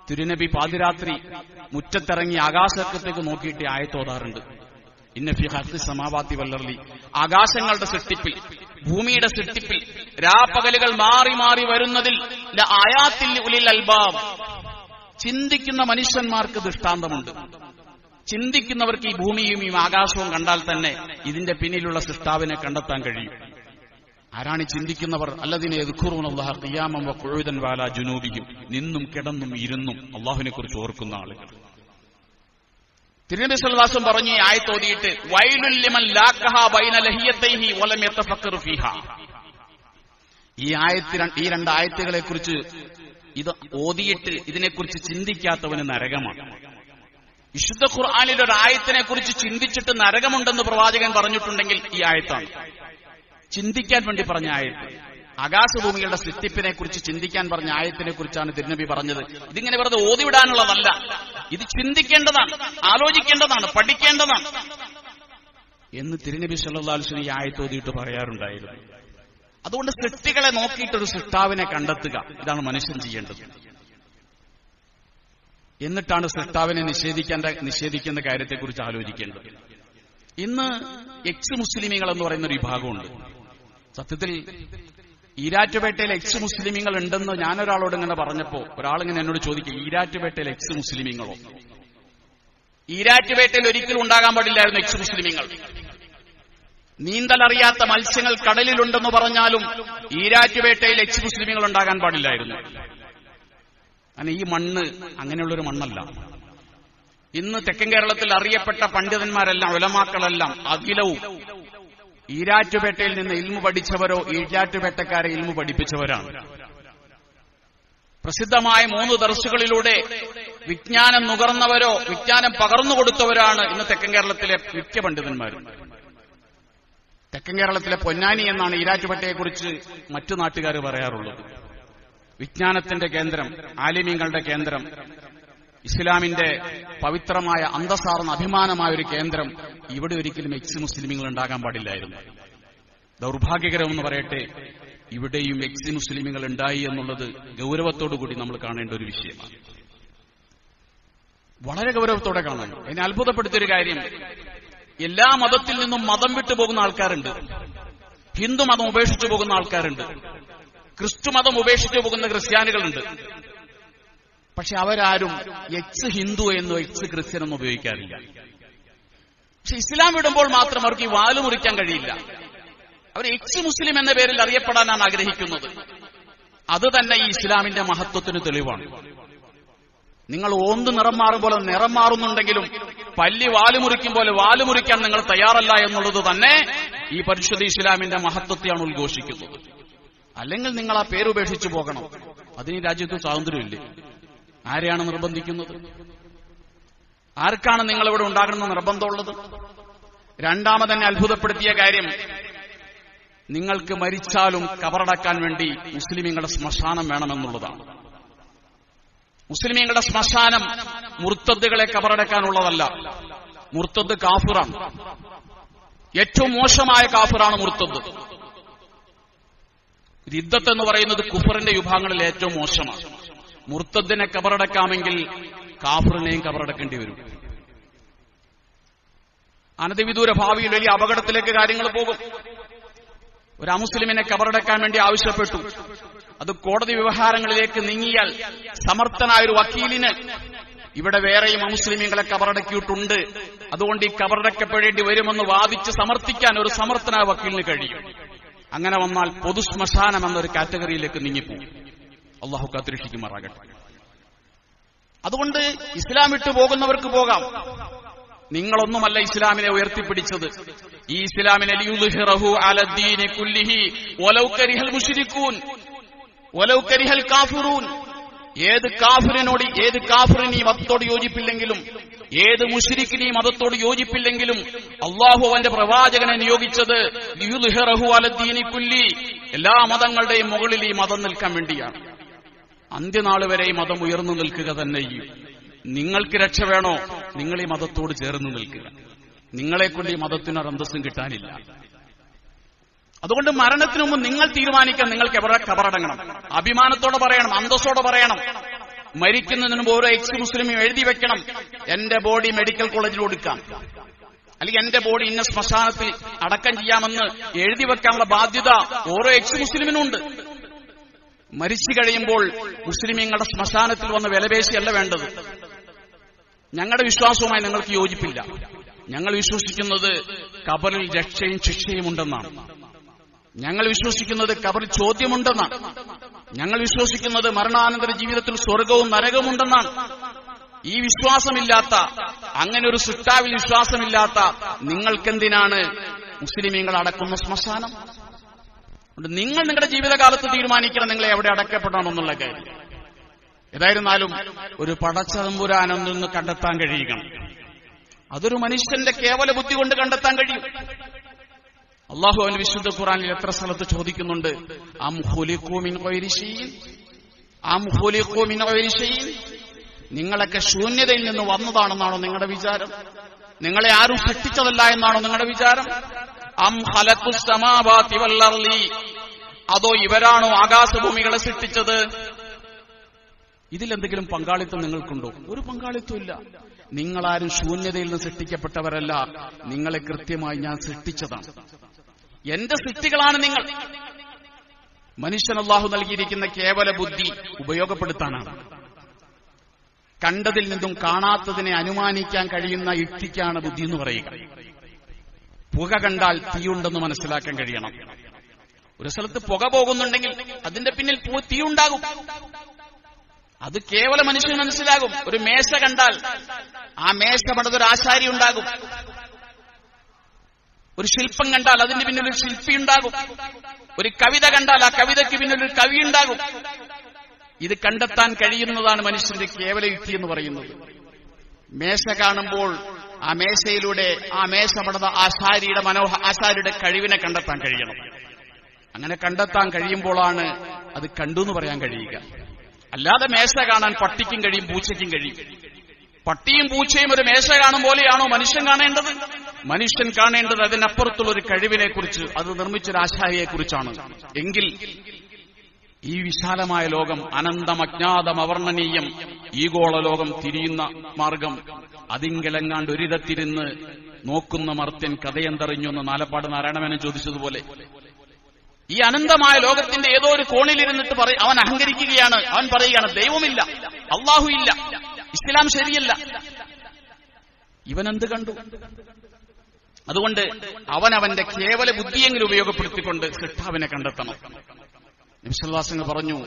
തിരുനബി പാതിരാത്രി മുറ്റത്തിറങ്ങി ആകാശത്തേക്ക് നോക്കിയിട്ട് ആയത്ത് ഓതാറുണ്ട്. ഇന്ന ഫീ ഖൽഖിസ് സമാവാതി വൽ അർളി, ആകാശങ്ങളുടെ സൃഷ്ടിപ്പിൽ, ഭൂമിയുടെ സൃഷ്ടിപ്പിൽ, രാപ്പകലുകൾ മാറി മാറി വരുന്നതിൽ ലആയാതിൽ ലിഉലിൽ അൽബാബ്, ചിന്തിക്കുന്ന മനുഷ്യന്മാർക്ക് ദൃഷ്ടാന്തമുണ്ട്. ചിന്തിക്കുന്നവർക്ക് ഈ ഭൂമിയും ഈ ആകാശവും കണ്ടാൽ തന്നെ ഇതിന്റെ പിന്നിലുള്ള സൃഷ്ടാവിനെ കണ്ടെത്താൻ കഴിയും. ആരാണ് ചിന്തിക്കുന്നവർ? അല്ലദീന യദ്കുറൂനല്ലാഹ ഖിയാമൻ വഖുഊദൻ വഅലാ ജുനൂബിഹിം, നിന്നും കിടന്നും ഇരുന്നും അല്ലാഹുവിനെ കുറിച്ച് ഓർക്കുന്ന ആളുകൾ. തിരുനബി സല്ലല്ലാഹു അലൈഹി വസല്ലം പറഞ്ഞു, ഈ ആയത്ത് ഓതിയിട്ട്, വൈലുൽ ലിമൻ ലാഖഹാ ബൈന ലഹിയതൈഹി വലം യതഫക്കറു ഫീഹാ. ഈ രണ്ട് ആയത്തുകളെ കുറിച്ച് ഇത് ഓതിയിട്ട് ഇതിനെക്കുറിച്ച് ചിന്തിക്കാത്തവന് നരകമാണ്. വിശുദ്ധ ഖുർആനിൽ ഒരു ആയത്തിനെ കുറിച്ച് ചിന്തിച്ചിട്ട് നരകമുണ്ടെന്ന് പ്രവാചകൻ പറഞ്ഞിട്ടുണ്ടെങ്കിൽ ഈ ആയത്താണ്. ചിന്തിക്കാൻ വേണ്ടി പറഞ്ഞ ആയത്ത്, ആകാശഭൂമികളുടെ സൃഷ്ടിപ്പിനെ കുറിച്ച് ചിന്തിക്കാൻ പറഞ്ഞ ആയത്തിനെ കുറിച്ചാണ് തിരുനബി പറഞ്ഞത്. ഇതിങ്ങനെ വെറുതെ ഓതിവിടാനുള്ളതല്ല, ഇത് ചിന്തിക്കേണ്ടതാണ്, ആലോചിക്കേണ്ടതാണ്, പഠിക്കേണ്ടതാണ് എന്ന് തിരുനബി സല്ലല്ലാഹു അലൈഹി വസല്ലം ഈ ആയത്ത് ഓതിയിട്ട് പറയാറുണ്ടായിരുന്നു. അതുകൊണ്ട് സൃഷ്ടികളെ നോക്കിയിട്ടൊരു സൃഷ്ടാവിനെ കണ്ടെത്തുക, ഇതാണ് മനുഷ്യൻ ചെയ്യേണ്ടത്. എന്നിട്ടാണ് സൃഷ്ടാവിനെ നിഷേധിക്കുന്ന കാര്യത്തെക്കുറിച്ച് ആലോചിക്കേണ്ടത്. ഇന്ന് എക്സ് മുസ്ലിമീങ്ങൾ എന്ന് പറയുന്ന ഒരു വിഭാഗമുണ്ട്. സത്യത്തിൽ ഈരാറ്റുപേട്ടയിൽ എക്സ് മുസ്ലിമീങ്ങൾ ഉണ്ടെന്ന് ഞാനൊരാളോട് ഇങ്ങനെ പറഞ്ഞപ്പോ ഒരാളിങ്ങനെ എന്നോട് ചോദിക്കുക, ഈരാറ്റുപേട്ടയിൽ എക്സ് മുസ്ലിമീങ്ങളോ? ഈരാറ്റുപേട്ടയിൽ ഒരിക്കലും ഉണ്ടാകാൻ പാടില്ലായിരുന്നു എക്സ് മുസ്ലിമീങ്ങൾ. നീന്തലറിയാത്ത മത്സ്യങ്ങൾ കടലിലുണ്ടെന്ന് പറഞ്ഞാലും ഈരാറ്റുപേട്ടയിൽ എക്സ് മുസ്ലിമീങ്ങൾ ഉണ്ടാകാൻ പാടില്ലായിരുന്നു. കാരണം ഈ മണ്ണ് അങ്ങനെയുള്ളൊരു മണ്ണല്ല. ഇന്ന് തെക്കൻ കേരളത്തിൽ അറിയപ്പെട്ട പണ്ഡിതന്മാരെല്ലാം, ഉലമാക്കളെല്ലാം അഖിലവും ഈരാറ്റുപേട്ടയിൽ നിന്ന് ഇൽമു പഠിച്ചവരോ ഈരാറ്റുപേട്ടക്കാരെ ഇൽമു പഠിപ്പിച്ചവരാണ്. പ്രസിദ്ധമായ 3 ദർസുകളിലൂടെ വിജ്ഞാനം നുകർന്നവരോ വിജ്ഞാനം പകർന്നു കൊടുത്തവരാണ് ഇന്ന് തെക്കൻ കേരളത്തിലെ മിക്ക പണ്ഡിതന്മാരും. തെക്കൻ കേരളത്തിലെ പൊന്നാനി എന്നാണ് ഈരാറ്റുപേട്ടയെക്കുറിച്ച് മറ്റു നാട്ടുകാർ പറയാറുള്ളത്. വിജ്ഞാനത്തിന്റെ കേന്ദ്രം, ആലിമീങ്ങളുടെ കേന്ദ്രം, ഇസ്ലാമിന്റെ പവിത്രമായ അന്തസ്സാർന്ന അഭിമാനമായ ഒരു കേന്ദ്രം. ഇവിടെ ഒരിക്കലും എക്സ് മുസ്ലിമീങ്ങൾ ഉണ്ടാകാൻ പാടില്ലായിരുന്നു. ദൗർഭാഗ്യകരമെന്ന് പറയട്ടെ, ഇവിടെയും എക്സ് മുസ്ലിമീങ്ങൾ ഉണ്ടായി എന്നുള്ളത് ഗൗരവത്തോടുകൂടി നമ്മൾ കാണേണ്ട ഒരു വിഷയമാണ്. വളരെ ഗൗരവത്തോടെ കാണണം. അതിനെ അത്ഭുതപ്പെടുത്തിയൊരു കാര്യം, എല്ലാ മതത്തിൽ നിന്നും മതം വിട്ടുപോകുന്ന ആൾക്കാരുണ്ട്. ഹിന്ദു മതം ഉപേക്ഷിച്ചു പോകുന്ന ആൾക്കാരുണ്ട്. ക്രിസ്തു മതം ഉപേക്ഷിച്ചു പോകുന്ന ക്രിസ്ത്യാനികളുണ്ട്. പക്ഷെ അവരാരും എക്സ് ഹിന്ദു എന്നോ എക്സ് ക്രിസ്ത്യൻ എന്നോ ഉപയോഗിക്കാറില്ല. പക്ഷെ ഇസ്ലാം വിടുമ്പോൾ മാത്രം അവർക്ക് ഈ വാല് മുറിക്കാൻ കഴിയില്ല. അവർ എക്സ് മുസ്ലിം എന്ന പേരിൽ അറിയപ്പെടാനാണ് ആഗ്രഹിക്കുന്നത്. അത് തന്നെ ഈ ഇസ്ലാമിന്റെ മഹത്വത്തിന് തെളിവാണ്. നിങ്ങൾ ഓന്ത് നിറം മാറും പോലെ നിറം മാറുന്നുണ്ടെങ്കിലും പല്ലി വാലുമുറിക്കും പോലെ വാലുമുറിക്കാൻ നിങ്ങൾ തയ്യാറല്ല എന്നുള്ളത് തന്നെ ഈ പരിശുദ്ധ ഇസ്ലാമിന്റെ മഹത്വത്തെയാണ് ഉദ്ഘോഷിക്കുന്നത്. അല്ലെങ്കിൽ നിങ്ങൾ ആ പേരുപേക്ഷിച്ചു പോകണം. അതിന് രാജ്യത്ത് സ്വാതന്ത്ര്യമില്ലേ? ആരെയാണ് നിർബന്ധിക്കുന്നത്? ആർക്കാണ് നിങ്ങളിവിടെ ഉണ്ടാകണമെന്ന് നിർബന്ധമുള്ളത്? രണ്ടാമതെന്നെ അത്ഭുതപ്പെടുത്തിയ കാര്യം, നിങ്ങൾക്ക് മരിച്ചാലും കബറടക്കാൻ വേണ്ടി മുസ്ലിമീങ്ങളുടെ ശ്മശാനം വേണമെന്നുള്ളതാണ്. മുസ്ലിമീങ്ങളുടെ ശ്മശാനം മുർത്തദ്ദുകളെ കബറടക്കാനുള്ളതല്ല. മുർത്തദ് കാഫിറാണ്. ഏറ്റവും മോശമായ കാഫിറാണ് മുർത്തദ്. റിദ്ദത്ത് എന്ന് പറയുന്നത് കുഫറിന്റെ വിഭാഗങ്ങളിൽ ഏറ്റവും മോശമാണ്. മുർത്തദ്ദിനെ കബറടക്കാമെങ്കിൽ കാഫിറിനെയും കബറടക്കേണ്ടി വരും. അനധിവിദൂര ഭാവിയിൽ വലിയ അപകടത്തിലേക്ക് കാര്യങ്ങൾ പോകും. ഒരു അമുസ്ലിമിനെ കബറടക്കാൻ വേണ്ടി ആവശ്യപ്പെട്ടു. അത് കോടതി വ്യവഹാരങ്ങളിലേക്ക് നീങ്ങിയാൽ സമർത്ഥനായ ഒരു വക്കീലിന് ഇവിടെ വേറെയും അമുസ്ലിമീങ്ങളെ കബറടക്കിയിട്ടുണ്ട്, അതുകൊണ്ട് ഈ കബറടക്കപ്പെടേണ്ടി വരുമെന്ന് വാദിച്ച് സമർത്ഥിക്കാൻ ഒരു സമർത്ഥനായ വക്കീലിന് കഴിയും. അങ്ങനെ വന്നാൽ പൊതുശ്മശാനം എന്നൊരു കാറ്റഗറിയിലേക്ക് നീങ്ങിപ്പോകും. അള്ളാഹു കാത്തുരക്ഷിക്കുമാറാകട്ടെ. അതുകൊണ്ട് ഇസ്ലാം വിട്ടു പോകുന്നവർക്ക് പോകാം. നിങ്ങളൊന്നുമല്ല ഇസ്ലാമിനെ ഉയർത്തിപ്പിടിച്ചത്. ഈ ഇസ്ലാമിനെ ലിയുദ്ഹിറഹു അലദ്ദീനി കുല്ലിഹി വലൗ കരിഹൽ മുശ്രികൂൻ വലൗ കരിഹൽ കാഫിറൂൻ. ഏത് കാഫിറിനോട്, ഏത് കാഫിറിന് ഈ മതത്തോട് യോജിപ്പില്ലെങ്കിലും, ഏത് മുശ്രിക്കിന് ഈ മതത്തോട് യോജിപ്പില്ലെങ്കിലും അള്ളാഹു അവന്റെ പ്രവാചകനെ നിയോഗിച്ചത് ലിയുദ്ഹിറഹു അലദ്ദീനി കുല്ലി, എല്ലാ മതങ്ങളുടെയും മുകളിൽ ഈ മതം നിൽക്കാൻ വേണ്ടിയാണ്. അന്ത്യനാൾ വരെ ഈ മതം ഉയർന്നു നിൽക്കുക തന്നെ ചെയ്യും. നിങ്ങൾക്ക് രക്ഷ വേണോ? നിങ്ങൾ ഈ മതത്തോട് ചേർന്ന് നിൽക്കുക. നിങ്ങളെക്കൊണ്ട് ഈ മതത്തിനൊരു അന്തസ്സും കിട്ടാനില്ല. അതുകൊണ്ട് മരണത്തിനു മുമ്പ് നിങ്ങൾ തീരുമാനിക്കാൻ നിങ്ങൾക്ക് എവിടെ കബറടങ്ങണം. അഭിമാനത്തോടെ പറയണം, അന്തസ്സോടെ പറയണം. മരിക്കുന്നതിന് മുമ്പ് ഓരോ എക്സ് മുസ്ലിമും എഴുതി വെക്കണം, എന്റെ ബോഡി മെഡിക്കൽ കോളേജിൽ കൊടുക്കാം, അല്ലെങ്കിൽ എന്റെ ബോഡി ഇന്ന ശ്മശാനത്തിൽ അടക്കം ചെയ്യാമെന്ന് എഴുതി വെക്കാനുള്ള ബാധ്യത ഓരോ എക്സ് മുസ്ലിമിനുണ്ട്. മരിച്ചു കഴിയുമ്പോൾ മുസ്ലിമീങ്ങളുടെ ശ്മശാനത്തിൽ വന്ന് വിലപേശിയല്ല വേണ്ടത്. ഞങ്ങളുടെ വിശ്വാസവുമായി നിങ്ങൾക്ക് യോജിപ്പില്ല. ഞങ്ങൾ വിശ്വസിക്കുന്നത് ഖബറിൽ രക്ഷയും ശിക്ഷയും ഉണ്ടെന്നാണ്. ഞങ്ങൾ വിശ്വസിക്കുന്നത് ഖബറിൽ ചോദ്യമുണ്ടെന്നാണ്. ഞങ്ങൾ വിശ്വസിക്കുന്നത് മരണാനന്തര ജീവിതത്തിൽ സ്വർഗവും നരകവും ഉണ്ടെന്നാണ്. ഈ വിശ്വാസമില്ലാത്ത, അങ്ങനെ ഒരു സൃഷ്ടാവിൽ വിശ്വാസമില്ലാത്ത നിങ്ങൾക്കെന്തിനാണ് മുസ്ലിമീങ്ങൾ അടക്കുന്ന ശ്മശാനം? നിങ്ങൾ നിങ്ങളുടെ ജീവിതകാലത്ത് തീരുമാനിക്കണം നിങ്ങളെ എവിടെ അടക്കപ്പെടണമെന്നുള്ള കാര്യം. ഏതായിരുന്നാലും ഒരു പടച്ചതമ്പുരാനൊന്ന് കണ്ടെത്താൻ കഴിയണം. അതൊരു മനുഷ്യന്റെ കേവല ബുദ്ധി കൊണ്ട് കണ്ടെത്താൻ കഴിയും. അള്ളാഹു അവന്റെ വിശുദ്ധ ഖുർആനിൽ എത്ര സ്ഥലത്ത് ചോദിക്കുന്നുണ്ട്, അം ഖുലിഖൂ മിൻ ഗൈരി ശൈഇൻ, അം ഖുലിഖൂ മിൻ ഗൈരി ശൈഇൻ. നിങ്ങളൊക്കെ ശൂന്യതയിൽ നിന്ന് വന്നതാണെന്നാണോ നിങ്ങളുടെ വിചാരം? നിങ്ങളെ ആരും സൃഷ്ടിച്ചതല്ല എന്നാണോ നിങ്ങളുടെ വിചാരം? അം ഖലഖുസ് സമാവാതി വൽ അർളി, അതോ ഇവരാണോ ആകാശഭൂമികളെ സൃഷ്ടിച്ചത്? ഇതിലെന്തെങ്കിലും പങ്കാളിത്തം നിങ്ങൾക്കുണ്ടോ? ഒരു പങ്കാളിത്തമില്ല. നിങ്ങളാരും ശൂന്യതയിൽ നിന്ന് സൃഷ്ടിക്കപ്പെട്ടവരല്ല. നിങ്ങളെ കൃത്യമായി ഞാൻ സൃഷ്ടിച്ചതാണ്. എന്റെ സൃഷ്ടികളാണ് നിങ്ങൾ. മനുഷ്യൻ അല്ലാഹു നൽകിയിരിക്കുന്ന കേവല ബുദ്ധി ഉപയോഗപ്പെടുത്താനാണ്. കണ്ടതിൽ നിന്നും കാണാത്തതിനെ അനുമാനിക്കാൻ കഴിയുന്ന യുക്തിക്കാണ് ബുദ്ധി എന്ന് പറയുക. പുക കണ്ടാൽ തീയുണ്ടെന്ന് മനസ്സിലാക്കാൻ കഴിയണം. ഒരു സ്ഥലത്ത് പുക പോകുന്നുണ്ടെങ്കിൽ അതിന്റെ പിന്നിൽ തീയുണ്ടാകും. അത് കേവല മനുഷ്യന് മനസ്സിലാകും. ഒരു മേശ കണ്ടാൽ ആ മേശ പണിതൊരു ആശാരി ഉണ്ടാകും. ഒരു ശില്പം കണ്ടാൽ അതിന്റെ പിന്നിൽ ഒരു ശില്പി ഉണ്ടാകും. ഒരു കവിത കണ്ടാൽ ആ കവിതയ്ക്ക് പിന്നിൽ ഒരു കവി ഉണ്ടാകും. ഇത് കണ്ടെത്താൻ കഴിയുന്നതാണ് മനുഷ്യന്റെ കേവല യുക്തി എന്ന് പറയുന്നത്. മേശ കാണുമ്പോൾ ആ മേശയിലൂടെ ആ മേശ പണിത ആശാരിയുടെ കഴിവിനെ കണ്ടെത്താൻ കഴിയണം. അങ്ങനെ കണ്ടെത്താൻ കഴിയുമ്പോഴാണ് അത് കണ്ടു എന്ന് പറയാൻ കഴിയുക. അല്ലാതെ മേശ കാണാൻ പട്ടിക്കും കഴിയും, പൂച്ചയ്ക്കും കഴിയും. പട്ടിയും പൂച്ചയും ഒരു മേശ കാണും പോലെയാണോ മനുഷ്യൻ കാണേണ്ടത്? മനുഷ്യൻ കാണേണ്ടത് അതിനപ്പുറത്തുള്ള ഒരു കഴിവിനെ കുറിച്ച്, അത് നിർമ്മിച്ചൊരു ആശാരിയെ കുറിച്ചാണ്. എങ്കിൽ ഈ വിശാലമായ ലോകം അനന്തം അജ്ഞാതം അവർണ്ണനീയം ഈഗോള ലോകം തിരിയുന്ന മാർഗം അതിങ്കലെങ്ങാണ്ട് ഒരിടത്തിരുന്ന് നോക്കുന്ന മർത്യൻ കഥയെന്തറിഞ്ഞൊന്ന് നാലപ്പാട് നാരായണമേനോൻ ചോദിച്ചതുപോലെ ഈ അനന്തമായ ലോകത്തിന്റെ ഏതോ ഒരു കോണിലിരുന്നിട്ട് അവൻ അഹങ്കരിക്കുകയാണ്. അവൻ പറയുകയാണ് ദൈവമില്ല, അള്ളാഹു ഇല്ല, ഇസ്ലാം ശരിയല്ല. ഇവനെന്ത് കണ്ടു? അതുകൊണ്ട് അവനവന്റെ കേവല ബുദ്ധിയെങ്കിലും ഉപയോഗപ്പെടുത്തിക്കൊണ്ട് സൃഷ്ടാവിനെ കണ്ടെത്തണം. നബി സല്ലല്ലാഹു അലൈഹി വസല്ലം പറഞ്ഞു,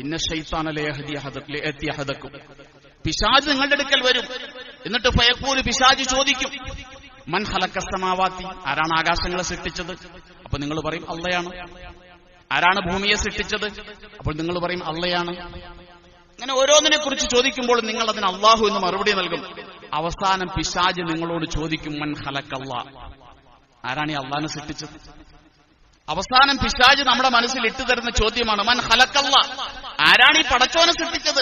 ഇന്ന ശൈത്താന ലയഹ്ദി അഹദക്കും, പിശാച് നിങ്ങളുടെ അടുക്കൽ വരും. എന്നിട്ട് ഫയഖൂലു, പിശാച് ചോദിക്കും, മൻ ഖലഖസ് സമാവാതി, ആരാണ് ആകാശങ്ങളെ സൃഷ്ടിച്ചത്? അപ്പോൾ നിങ്ങൾ പറയും അള്ളയാണ്. ആരാണ് ഭൂമിയെ സൃഷ്ടിച്ചത്? അപ്പോൾ നിങ്ങൾ പറയും അള്ളയാണ്. അങ്ങനെ ഓരോന്നിനെ കുറിച്ച് ചോദിക്കുമ്പോൾ നിങ്ങൾ അതിന് അള്ളാഹു എന്ന് മറുപടി നൽകും. അവസാനം പിശാച് നിങ്ങളോട് ചോദിക്കും, മൻ ഖലഖല്ലാ, ആരാണ് ഈ അള്ളാഹിനെ സൃഷ്ടിച്ചത്? അവസാനം പിശാച് നമ്മുടെ മനസ്സിൽ ഇട്ടുതരുന്ന ചോദ്യമാണ്, മൻ ഖലഖല്ലാ, ആരാണ് ഈ പടച്ചോനെ സൃഷ്ടിച്ചത്?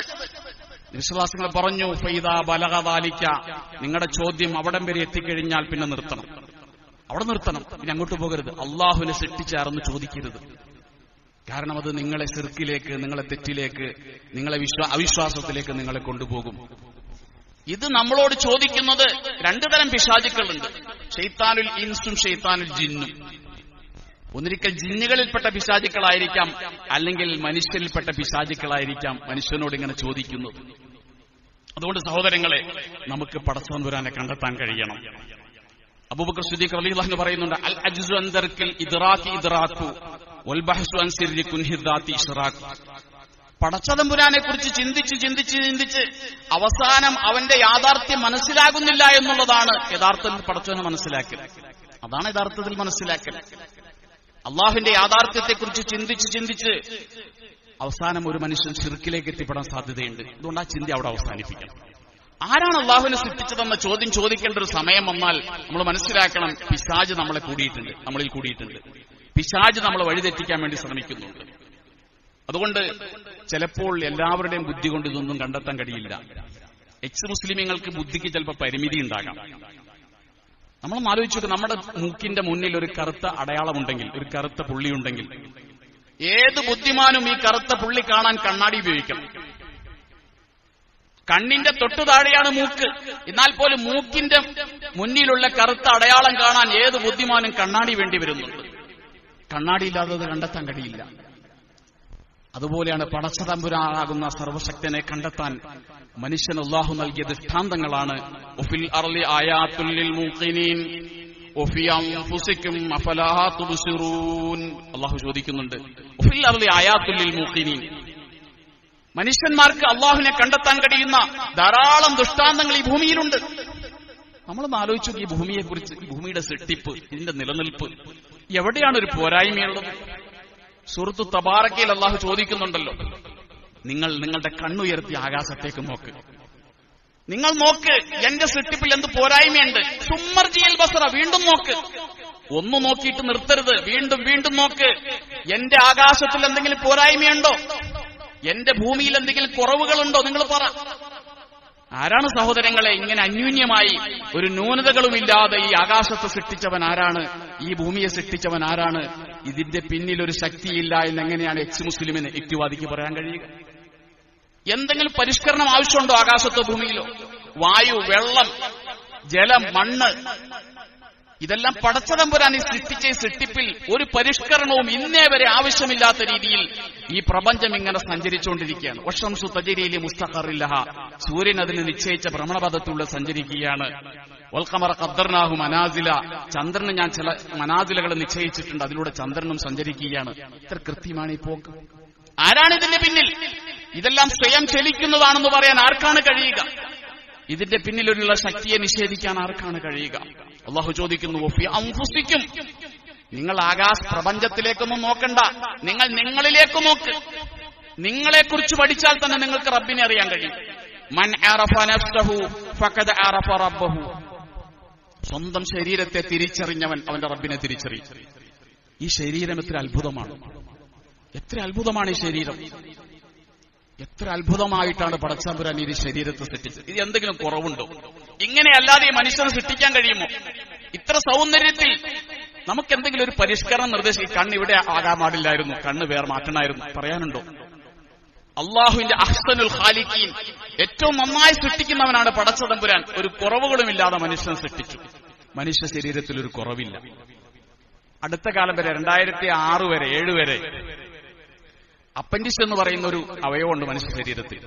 വിശ്വാസങ്ങൾ പറഞ്ഞു, ഫൈദാ ബലഗ ദാലിക, നിങ്ങളുടെ ചോദ്യം അവിടം വരെ എത്തിക്കഴിഞ്ഞാൽ പിന്നെ നിർത്തണം, അവിടെ നിർത്തണം, പിന്നെ അങ്ങോട്ട് പോകരുത്. അള്ളാഹുവിനെ സൃഷ്ടിച്ചാർന്ന് ചോദിക്കരുത്. കാരണം അത് നിങ്ങളെ ശിർക്കിലേക്ക്, നിങ്ങളെ തെറ്റിലേക്ക്, നിങ്ങളെ അവിശ്വാസത്തിലേക്ക് നിങ്ങളെ കൊണ്ടുപോകും. ഇത് നമ്മളോട് ചോദിക്കുന്നത് രണ്ടു തരം പിശാചുക്കളുണ്ട്, ശൈത്താനുൽ ഇൻസും ശൈത്താനുൽ ജിന്നും. ഒന്നിരിക്കൽ ജിന്നുകളിൽപ്പെട്ട പിശാചുക്കളായിരിക്കാം, അല്ലെങ്കിൽ മനുഷ്യരിൽപ്പെട്ട പിശാചുക്കളായിരിക്കാം മനുഷ്യനോട് ഇങ്ങനെ ചോദിക്കുന്നത്. അതുകൊണ്ട് സഹോദരങ്ങളെ, നമുക്ക് പടച്ചവൻ വരാനെ കണ്ടെത്താൻ കഴിയണം. അബൂബക്കർ സിദ്ദീഖ് റളിയല്ലാഹു അൻഹു പറയുന്നുണ്ട്, അൽ അജ്സു അൻ ദർക്കിൽ ഇദ്റാഖി ഇദ്റാഖു വൽ ബഹ്സു അൻ സിർരി കുൻഹി ദാതി ഇശ്റാഖ്. പടച്ചതമ്പുരാനെ കുറിച്ച് ചിന്തിച്ച് അവസാനം അവന്റെ യാഥാർത്ഥ്യം മനസ്സിലാകുന്നില്ല എന്നുള്ളതാണ് യഥാർത്ഥത്തിൽ പടച്ചവനെ മനസ്സിലാക്കൽ. അതാണ് യഥാർത്ഥത്തിൽ മനസ്സിലാക്കൽ. അള്ളാഹുവിന്റെ യാഥാർത്ഥ്യത്തെക്കുറിച്ച് ചിന്തിച്ച് അവസാനം ഒരു മനുഷ്യൻ ശിർക്കിലേക്ക് എത്തിപ്പെടാൻ സാധ്യതയുണ്ട്. അതുകൊണ്ട് ആ ചിന്ത അവിടെ അവസാനിപ്പിക്കണം. ആരാണ് അള്ളാഹുവിനെ സൃഷ്ടിച്ചതെന്ന ചോദ്യം ചോദിക്കേണ്ട ഒരു സമയം വന്നാൽ നമ്മൾ മനസ്സിലാക്കണം, പിശാച് നമ്മളിൽ കൂടിയിട്ടുണ്ട്. പിശാച് നമ്മളെ വഴിതെറ്റിക്കാൻ വേണ്ടി ശ്രമിക്കുന്നുണ്ട്. അതുകൊണ്ട് ചിലപ്പോൾ എല്ലാവരുടെയും ബുദ്ധി കൊണ്ട് ഇതൊന്നും കണ്ടെത്താൻ കഴിയില്ല. മുസ്ലിമീങ്ങൾക്ക് ബുദ്ധിക്ക് ചിലപ്പോൾ പരിമിതി ഉണ്ടാകാം. നമ്മളൊന്ന് ആലോചിച്ചു, നമ്മുടെ മൂക്കിന്റെ മുന്നിൽ ഒരു കറുത്ത അടയാളമുണ്ടെങ്കിൽ, ഒരു കറുത്ത പുള്ളിയുണ്ടെങ്കിൽ, ഏത് ബുദ്ധിമാനും ഈ കറുത്ത പുള്ളി കാണാൻ കണ്ണാടി ഉപയോഗിക്കണം. കണ്ണിന്റെ തൊട്ടു താഴെയാണ് മൂക്ക്. എന്നാൽ പോലും മൂക്കിന്റെ മുന്നിലുള്ള കറുത്ത അടയാളം കാണാൻ ഏത് ബുദ്ധിമാനും കണ്ണാടി വേണ്ടി വരുന്നുണ്ട്. കണ്ണാടിയില്ലാതെ അത് കണ്ടെത്താൻ കഴിയില്ല. അതുപോലെയാണ് പടച്ചതമ്പുരാനാകുന്ന സർവശക്തനെ കണ്ടെത്താൻ മനുഷ്യന് അല്ലാഹു നൽകിയ ദൃഷ്ടാന്തങ്ങളാണ്. വഫിൽ അർളി ആയാത്തുൽ ലിൽ മൂഖിനീൻ വഫി അൻഫുസികും അഫലാ തുബ്സിറൂൻ. അല്ലാഹു ചോദിക്കുന്നുണ്ട്, വഫിൽ അർളി ആയാത്തുൽ ലിൽ മൂഖിനീൻ, മനുഷ്യന്മാർക്ക് അല്ലാഹുവിനെ കണ്ടെത്താൻ കഴിയുന്ന ധാരാളം ദൃഷ്ടാന്തങ്ങൾ ഈ ഭൂമിയിലുണ്ട്. നമ്മളൊന്ന് ആലോചിച്ചു, ഈ ഭൂമിയെക്കുറിച്ച്, ഈ ഭൂമിയുടെ സൃഷ്ടിപ്പ്, ഇതിന്റെ നിലനിൽപ്പ്, എവിടെയാണ് ഒരു പോരായ്മയുള്ളത്? സൂറത്തു തബാറക്കയിൽ അല്ലാഹു ചോദിക്കുന്നുണ്ടല്ലോ, നിങ്ങൾ നിങ്ങളുടെ കണ്ണുയർത്തി ആകാശത്തേക്ക് നോക്ക്, നിങ്ങൾ നോക്ക്, എന്റെ സൃഷ്ടിപ്പിൽ എന്ത് പോരായ്മയുണ്ട്. സുമ്മർജിയൽ ബസറ, വീണ്ടും നോക്ക്, ഒന്ന് നോക്കിയിട്ട് നിർത്തരുത്, വീണ്ടും വീണ്ടും നോക്ക്. എന്റെ ആകാശത്തിൽ എന്തെങ്കിലും പോരായ്മയുണ്ടോ? എന്റെ ഭൂമിയിൽ എന്തെങ്കിലും കുറവുകളുണ്ടോ? നിങ്ങൾ പറ. ആരാണ് സഹോദരങ്ങളെ ഇങ്ങനെ അന്യൂന്യമായി ഒരു ന്യൂനതകളുമില്ലാതെ ഈ ആകാശത്തെ സൃഷ്ടിച്ചവൻ ആരാണ്, ഈ ഭൂമിയെ സൃഷ്ടിച്ചവൻ ആരാണ്, ഇതിന്റെ പിന്നിൽ ഒരു ശക്തിയില്ല എന്നെങ്ങനെയാണ് എച്ച് മുസ്ലിമിന് യുക്തിവാദിക്ക് പറയാൻ കഴിയുക? എന്തെങ്കിലും പരിഷ്കരണം ആവശ്യമുണ്ടോ ആകാശത്തോ ഭൂമിയിലോ? വായു, വെള്ളം, ജലം, മണ്ണ്, ഇതെല്ലാം പടച്ചതമ്പുരാൻ ഈ സൃഷ്ടിച്ച സൃഷ്ടിപ്പിൽ ഒരു പരിഷ്കരണവും ഇന്നേ വരെ ആവശ്യമില്ലാത്ത രീതിയിൽ ഈ പ്രപഞ്ചം ഇങ്ങനെ സഞ്ചരിച്ചുകൊണ്ടിരിക്കുകയാണ്. വശംസു തജരീലി മുസ്തഖറില്ലഹ, സൂര്യൻ അതിന് നിശ്ചയിച്ച ഭ്രമണപഥത്തിലൂടെ സഞ്ചരിക്കുകയാണ്. വൽഖമറ ഖദ്ദർനാഹു മനാസില, ചന്ദ്രന് ഞാൻ ചില മനാസിലകൾ നിശ്ചയിച്ചിട്ടുണ്ട്, അതിലൂടെ ചന്ദ്രനും സഞ്ചരിക്കുകയാണ്. ഇത്ര കൃത്യമാണ് ഈ പോക്ക്. ആരാണ് ഇതിന്റെ പിന്നിൽ? ഇതെല്ലാം സ്വയം ചലിക്കുന്നതാണെന്ന് പറയാൻ ആർക്കാണ് കഴിയുക? ഇതിന്റെ പിന്നിലുള്ള ശക്തിയെ നിഷേധിക്കാൻ ആർക്കാണ് കഴിയുക? അള്ളാഹു ചോദിക്കുന്നു, വഫി അൻഫുസിക്കും, നിങ്ങൾ പ്രപഞ്ചത്തിലേക്കൊന്നും നോക്കണ്ട, നിങ്ങൾ നിങ്ങളിലേക്ക് നോക്ക്. നിങ്ങളെക്കുറിച്ച് പഠിച്ചാൽ തന്നെ നിങ്ങൾക്ക് റബ്ബിനെ അറിയാൻ കഴിയും. മൻ അറഫ നഫ്സഹു ഫഖദ് അറഫ റബ്ബഹു, സ്വന്തം ശരീരത്തെ തിരിച്ചറിഞ്ഞവൻ അവന്റെ റബ്ബിനെ തിരിച്ചറിയും. ഈ ശരീരം എത്ര അത്ഭുതമാണ്, എത്ര അത്ഭുതമാണ് ഈ ശരീരം. എത്ര അത്ഭുതമായിട്ടാണ് പടച്ചതമ്പുരാൻ ഈ ശരീരത്തെ സൃഷ്ടിച്ചത്. ഇത് എന്തെങ്കിലും കുറവുണ്ടോ? ഇങ്ങനെയല്ലാതെ ഈ മനുഷ്യനെ സൃഷ്ടിക്കാൻ കഴിയുമോ? ഇത്ര സൗന്ദര്യത്തിൽ നമുക്കെന്തെങ്കിലും ഒരു പരിഷ്കരണം നിർദ്ദേശിക്കും. കണ്ണ് ഇവിടെ ആകാൻ പാടില്ലായിരുന്നു, കണ്ണ് വേറെ മാറ്റണമായിരുന്നു, പറയാനുണ്ടോ? അള്ളാഹുവിന്റെ അഹ്സനുൽ ഖാലിഖീൻ, ഏറ്റവും നന്നായി സൃഷ്ടിക്കുന്നവനാണ് പടച്ചതമ്പുരാൻ. ഒരു കുറവുകളുമില്ലാതെ മനുഷ്യനെ സൃഷ്ടിച്ചു. മനുഷ്യ ശരീരത്തിൽ ഒരു കുറവില്ല. അടുത്ത കാലം വരെ 2006 വരെ 2007 വരെ അപ്പൻഡിക്സ് എന്ന് പറയുന്ന ഒരു അവയവമുണ്ട് മനുഷ്യ ശരീരത്തിൽ.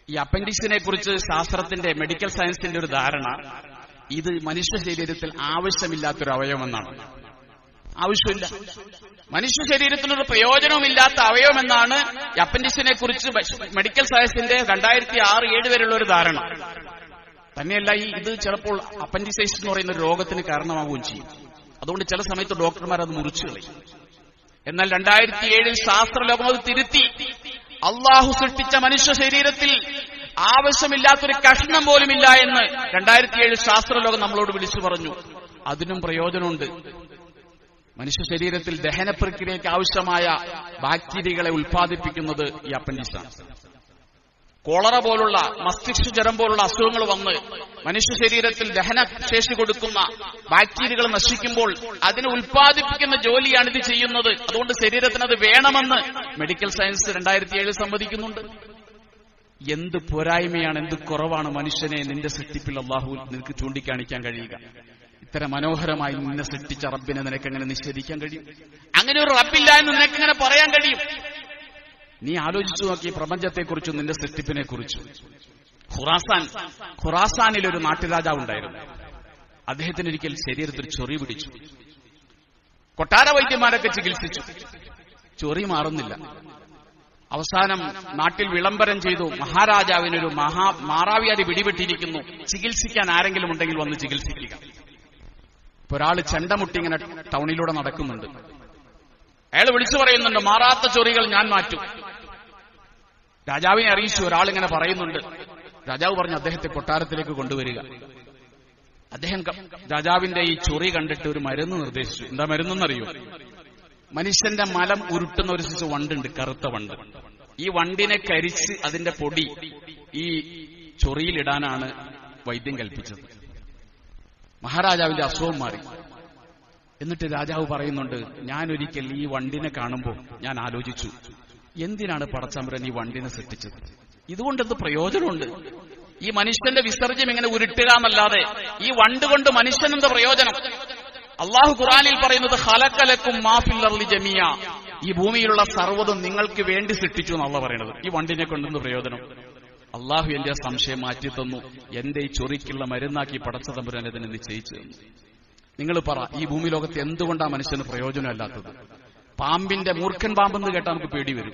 ഈ അപ്പൻഡിക്സിനെ കുറിച്ച് ശാസ്ത്രത്തിന്റെ, മെഡിക്കൽ സയൻസിന്റെ ഒരു ധാരണ, ഇത് മനുഷ്യ ശരീരത്തിൽ ആവശ്യമില്ലാത്തൊരു അവയവമെന്നാണ്. ആവശ്യമില്ല, മനുഷ്യ ശരീരത്തിനൊരു പ്രയോജനവുമില്ലാത്ത അവയവമെന്നാണ് ഈ അപ്പൻഡിക്സിനെ കുറിച്ച് മെഡിക്കൽ സയൻസിന്റെ 2006-2007 വരെയുള്ള ഒരു ധാരണ. തന്നെയല്ല, ഇത് ചിലപ്പോൾ അപ്പൻഡിസൈറ്റിസ് എന്ന് പറയുന്ന ഒരു രോഗത്തിന് കാരണമാവുകയും ചെയ്യും. അതുകൊണ്ട് ചില സമയത്ത് ഡോക്ടർമാർ അത് മുറിച്ചു കളയും. എന്നാൽ 2007 ശാസ്ത്രലോകം അത് തിരുത്തി. അള്ളാഹു സൃഷ്ടിച്ച മനുഷ്യ ശരീരത്തിൽ ആവശ്യമില്ലാത്തൊരു കഷ്ണം പോലുമില്ല എന്ന് 2007 ശാസ്ത്രലോകം നമ്മളോട് വിളിച്ചു പറഞ്ഞു. അതിനും പ്രയോജനമുണ്ട്. മനുഷ്യ ശരീരത്തിൽ ദഹന പ്രക്രിയയ്ക്ക് ആവശ്യമായ ബാക്ടീരിയകളെ ഉൽപ്പാദിപ്പിക്കുന്നത് ഈ അപ്പൻഡിക്സാണ്. കോളറ പോലുള്ള, മസ്തിഷ്ക ജ്വരം പോലുള്ള അസുഖങ്ങൾ വന്ന് മനുഷ്യ ശരീരത്തിൽ ദഹനശേഷി കൊടുക്കുന്ന ബാക്ടീരിയകൾ നശിക്കുമ്പോൾ അതിനെ ഉൽപ്പാദിപ്പിക്കുന്ന ജോലിയാണ് ഇത് ചെയ്യുന്നത്. അതുകൊണ്ട് ശരീരത്തിന് അത് വേണമെന്ന് മെഡിക്കൽ സയൻസ് 2007 സമ്മതിക്കുന്നുണ്ട്. എന്ത് പോരായ്മയാണ്, എന്ത് കുറവാണ് മനുഷ്യനെ നിന്റെ സൃഷ്ടിപ്പിൽ അള്ളാഹു നിനക്ക് ചൂണ്ടിക്കാണിക്കാൻ കഴിയുക? ഇത്ര മനോഹരമായി നിന്നെ സൃഷ്ടിച്ച റബ്ബിനെ നിനക്കെങ്ങനെ നിഷേധിക്കാൻ കഴിയും? അങ്ങനെ ഒരു റബ്ബില്ല എന്ന് നിനക്കെങ്ങനെ പറയാൻ കഴിയും? നീ ആലോചിച്ചു നോക്കി പ്രപഞ്ചത്തെക്കുറിച്ചും നിന്റെ സൃഷ്ടിപ്പിനെ കുറിച്ചും. ഖുറാസാനിലൊരു നാട്ടുരാജാവ് ഉണ്ടായിരുന്നു. അദ്ദേഹത്തിന് ഒരിക്കൽ ശരീരത്തിൽ ചൊറി പിടിച്ചു. കൊട്ടാര വൈദ്യന്മാരൊക്കെ ചികിത്സിച്ചു, ചൊറി മാറുന്നില്ല. അവസാനം നാട്ടിൽ വിളംബരം ചെയ്തു, മഹാരാജാവിനൊരു മാറാവ്യാധി പിടിപെട്ടിരിക്കുന്നു, ചികിത്സിക്കാൻ ആരെങ്കിലും ഉണ്ടെങ്കിൽ വന്ന് ചികിത്സിക്കുക. ഇപ്പൊ ഒരാള് ചെണ്ടമുട്ടി ഇങ്ങനെ ടൗണിലൂടെ നടക്കുന്നുണ്ട്. അയാൾ വിളിച്ചു പറയുന്നുണ്ട്, മാറാത്ത ചൊറികൾ ഞാൻ മാറ്റും. രാജാവിനെ അറിയിച്ചു. ഒരാളിങ്ങനെ പറയുന്നുണ്ട്. രാജാവ് പറഞ്ഞു, അദ്ദേഹത്തെ കൊട്ടാരത്തിലേക്ക് കൊണ്ടുവരിക. അദ്ദേഹം രാജാവിന്റെ ഈ ചൊറി കണ്ടിട്ട് ഒരു മരുന്ന് നിർദ്ദേശിച്ചു. എന്താ മരുന്നെന്നറിയോ? മനുഷ്യന്റെ മലം ഉരുട്ടുന്ന ഒരു സൈസ് വണ്ടുണ്ട്, കറുത്ത വണ്ട്. ഈ വണ്ടിനെ കരിച്ച് അതിന്റെ പൊടി ഈ ചൊറിയിലിടാനാണ് വൈദ്യം കൽപ്പിച്ചത്. മഹാരാജാവിന്റെ അസുഖം മാറി. എന്നിട്ട് രാജാവ് പറയുന്നുണ്ട്, ഞാനൊരിക്കൽ ഈ വണ്ടിനെ കാണുമ്പോൾ ഞാൻ ആലോചിച്ചു, എന്തിനാണ് പടച്ചതമ്പുരാൻ ഈ വണ്ടിനെ സൃഷ്ടിച്ചത്? ഇതുകൊണ്ടെന്ത് പ്രയോജനമുണ്ട്? ഈ മനുഷ്യന്റെ വിസർജ്യം ഇങ്ങനെ ഉരുട്ടുക എന്നല്ലാതെ ഈ വണ്ട് കൊണ്ട് മനുഷ്യനെന്ത് പ്രയോജനം? അള്ളാഹു ഖുർആനിൽ പറയുന്നത്, ഖലഖലക്കും മാ ഫിൽ അർളി ജമീഅ, ഈ ഭൂമിയിലുള്ള സർവ്വതും നിങ്ങൾക്ക് വേണ്ടി സൃഷ്ടിച്ചു എന്നല്ല പറയുന്നത്. ഈ വണ്ടിനെ കൊണ്ടെന്ത് പ്രയോജനം? അള്ളാഹു എന്റെ സംശയം മാറ്റി തന്നു. എന്റെ ഈ ചൊറിക്കുള്ള മരുന്നാക്കി പടച്ചതമ്പുരാൻ ഇതിനെ നിശ്ചയിച്ചു തന്നു. നിങ്ങൾ പറ, ഈ ഭൂമി ലോകത്ത് എന്തുകൊണ്ടാണ് മനുഷ്യന് പ്രയോജനമല്ലാത്തത്? പാമ്പിന്റെ മൂർഖൻ പാമ്പെന്ന് കേട്ടാൽ നമുക്ക് പേടി വരും.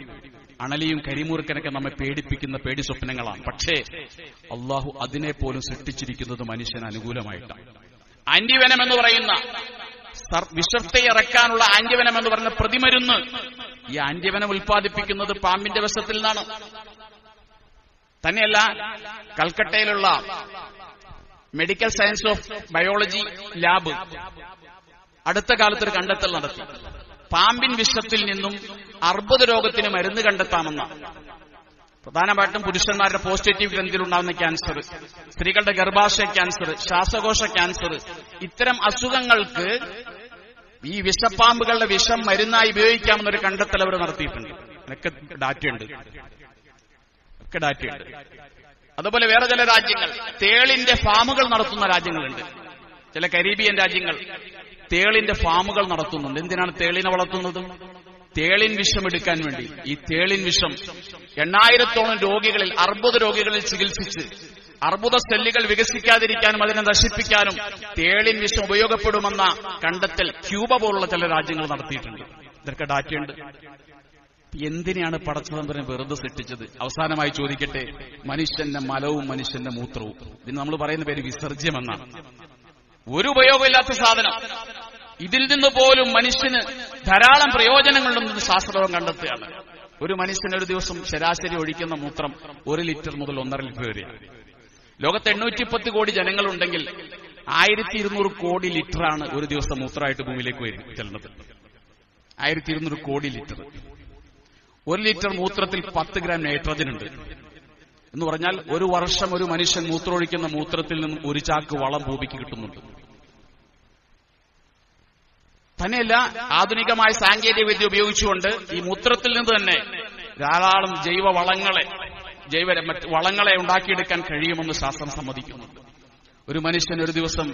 അണലിയും കരിമൂർഖനൊക്കെ നമ്മെ പേടിപ്പിക്കുന്ന പേടി സ്വപ്നങ്ങളാണ്. പക്ഷേ അള്ളാഹു അതിനെ പോലും സൃഷ്ടിച്ചിരിക്കുന്നത് മനുഷ്യന് അനുകൂലമായിട്ടാണ്. ആന്റിവെനം എന്ന് പറയുന്ന വിഷത്തെ ഇറക്കാനുള്ള ആന്റിവെനം എന്ന് പറയുന്ന പ്രതിമരുന്ന്, ഈ ആന്റിവെനം ഉൽപ്പാദിപ്പിക്കുന്നത് പാമ്പിന്റെ വിഷത്തിൽ നിന്നാണ്. തന്നെയല്ല, കൽക്കട്ടയിലുള്ള medical science of biology lab അടുത്ത കാലത്തൊരു കണ്ടെത്തൽ നടത്തി. പാമ്പിൻ വിഷത്തിൽ നിന്നും അർബുദ രോഗത്തിന് മരുന്ന് കണ്ടെത്താമെന്ന. പ്രധാനമായിട്ടും പുരുഷന്മാരുടെ പോസ്റ്റേറ്റീവ് ഗ്രന്ഥിയിലുണ്ടാകുന്ന ക്യാൻസർ, സ്ത്രീകളുടെ ഗർഭാശയ ക്യാൻസർ, ശ്വാസകോശ ക്യാൻസർ, ഇത്തരം അസുഖങ്ങൾക്ക് ഈ വിഷപ്പാമ്പുകളുടെ വിഷം മരുന്നായി ഉപയോഗിക്കാമെന്നൊരു കണ്ടെത്തൽ അവർ നടത്തിയിട്ടുണ്ട്. ഒക്കെ ഡാറ്റയുണ്ട്. അതുപോലെ വേറെ ചില രാജ്യങ്ങൾ തേളിന്റെ ഫാമുകൾ നടത്തുന്ന രാജ്യങ്ങളുണ്ട്. ചില കരീബിയൻ രാജ്യങ്ങൾ തേളിന്റെ ഫാമുകൾ നടത്തുന്നുണ്ട്. എന്തിനാണ് തേളിനെ വളർത്തുന്നത്? തേളിൻ വിഷം എടുക്കാൻ വേണ്ടി. ഈ തേളിൻ വിഷം 8,000-ഓളം രോഗികളിൽ, അർബുദ രോഗികളിൽ ചികിത്സിച്ച് അർബുദ സെല്ലുകൾ വികസിക്കാതിരിക്കാനും അതിനെ നശിപ്പിക്കാനും തേളിൻ വിഷം ഉപയോഗപ്പെടുമെന്ന കണ്ടെത്തൽ ക്യൂബ പോലുള്ള ചില രാജ്യങ്ങൾ നടത്തിയിട്ടുണ്ട്. ഇതൊക്കെ ഡാറ്റയുണ്ട്. എന്തിനാണ് പടച്ചതമ്പുരാൻ വെറുതെ സൃഷ്ടിച്ചത്? അവസാനമായി ചോദിക്കട്ടെ, മനുഷ്യന്റെ മലവും മനുഷ്യന്റെ മൂത്രവും, ഇതിന് നമ്മൾ പറയുന്ന പേര് വിസർജ്യമെന്നാണ്. ഒരു ഉപയോഗമില്ലാത്ത സാധനം. ഇതിൽ നിന്ന് പോലും മനുഷ്യന് ധാരാളം പ്രയോജനങ്ങളുണ്ടെന്ന് ശാസ്ത്രലോകം കണ്ടെത്തുകയാണ്. ഒരു മനുഷ്യന് ഒരു ദിവസം ശരാശരി ഒഴിക്കുന്ന മൂത്രം 1 ലിറ്റർ മുതൽ 1.5 ലിറ്റർ വരെയാണ്. ലോകത്ത് 810 കോടി ജനങ്ങളുണ്ടെങ്കിൽ 1200 കോടി ലിറ്ററാണ് ഒരു ദിവസം മൂത്രമായിട്ട് ഭൂമിയിലേക്ക് ചെല്ലുന്നത്. 1200 കോടി ലിറ്റർ. 1 ലിറ്റർ മൂത്രത്തിൽ 10 ഗ്രാം നൈട്രജൻ ഉണ്ട് എന്ന് പറഞ്ഞാൽ ഒരു വർഷം ഒരു മനുഷ്യൻ മൂത്രമൊഴിക്കുന്ന മൂത്രത്തിൽ നിന്നും 1 ചാക്ക് വളം ഭൂമിക്ക് കിട്ടുന്നുണ്ട്. തന്നെയല്ല, ആധുനികമായ സാങ്കേതിക വിദ്യ ഉപയോഗിച്ചുകൊണ്ട് ഈ മൂത്രത്തിൽ നിന്ന് തന്നെ ധാരാളം വളങ്ങളെ ഉണ്ടാക്കിയെടുക്കാൻ കഴിയുമെന്ന് ശാസ്ത്രം സമ്മതിക്കുന്നുണ്ട്. ഒരു മനുഷ്യൻ ഒരു ദിവസം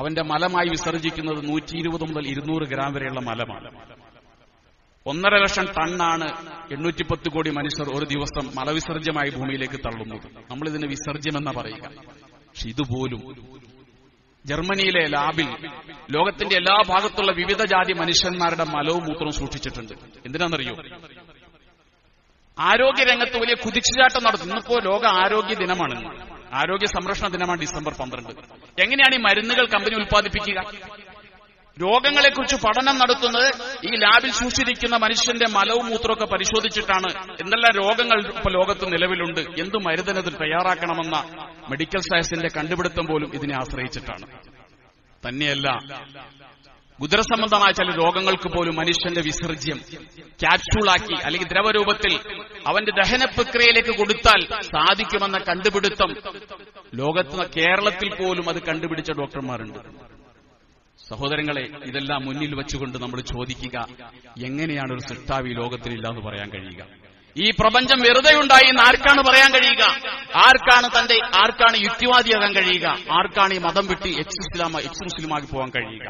അവന്റെ മലമായി വിസർജിക്കുന്നത് 120 മുതൽ 200 ഗ്രാം വരെയുള്ള മലമാണ്. 1.5 ലക്ഷം ടണ്ണാണ് 810 കോടി മനുഷ്യർ ഒരു ദിവസം മലവിസർജ്യമായി ഭൂമിയിലേക്ക് തള്ളുന്നത്. നമ്മളിതിന് വിസർജ്യമെന്നാ പറയുക. പക്ഷെ ഇതുപോലും ജർമ്മനിയിലെ ലാബിൽ ലോകത്തിന്റെ എല്ലാ ഭാഗത്തുള്ള വിവിധ ജാതി മനുഷ്യന്മാരുടെ മലവും മൂത്രവും സൂക്ഷിച്ചിട്ടുണ്ട്. എന്തിനാണെന്നറിയോ? ആരോഗ്യരംഗത്ത് വലിയ കുതിച്ചുചാട്ടം നടത്തുന്നു. ഇന്നിപ്പോ ലോക ആരോഗ്യ ദിനമാണ്. ആരോഗ്യ സംരക്ഷണ ദിനമാണ് ഡിസംബർ 12. എങ്ങനെയാണ് ഈ മരുന്നുകൾ കമ്പനി ഉൽപ്പാദിപ്പിക്കുക? രോഗങ്ങളെക്കുറിച്ച് പഠനം നടത്തുന്നത് ഈ ലാബിൽ സൂക്ഷിച്ചിരിക്കുന്ന മനുഷ്യന്റെ മലവും മൂത്രമൊക്കെ പരിശോധിച്ചിട്ടാണ്. എന്തെല്ലാം രോഗങ്ങൾ ഇപ്പൊ ലോകത്ത് നിലവിലുണ്ട്, എന്ത് മരുന്നിനതിൽ തയ്യാറാക്കണമെന്ന മെഡിക്കൽ സയൻസിന്റെ കണ്ടുപിടുത്തം പോലും ഇതിനെ ആശ്രയിച്ചിട്ടാണ്. തന്നെയല്ല, ഉദരസംബന്ധമായ ചില രോഗങ്ങൾക്ക് പോലും മനുഷ്യന്റെ വിസർജ്യം ക്യാപ്സ്യൂളാക്കി അല്ലെങ്കിൽ ദ്രവരൂപത്തിൽ അവന്റെ ദഹന പ്രക്രിയയിലേക്ക് കൊടുത്താൽ സാധിക്കുമെന്ന കണ്ടുപിടുത്തം ലോകത്ത്, കേരളത്തിൽ പോലും അത് കണ്ടുപിടിച്ച ഡോക്ടർമാരുണ്ട്. സഹോദരങ്ങളെ, ഇതെല്ലാം മുന്നിൽ വെച്ചുകൊണ്ട് നമ്മൾ ചോദിക്കുക, എങ്ങനെയാണ് ഒരു സൃഷ്ടാവ് ഈ ലോകത്തിലില്ല എന്ന് പറയാൻ കഴിയുക? ഈ പ്രപഞ്ചം വെറുതെ ഉണ്ടായി എന്ന് ആർക്കാണ് പറയാൻ കഴിയുക? ആർക്കാണ് യുക്തിവാദിയാകാൻ കഴിയുക? ആർക്കാണ് ഈ മതം വിട്ട് എക്സ് മുസ്ലിമാക്കി പോകാൻ കഴിയുക?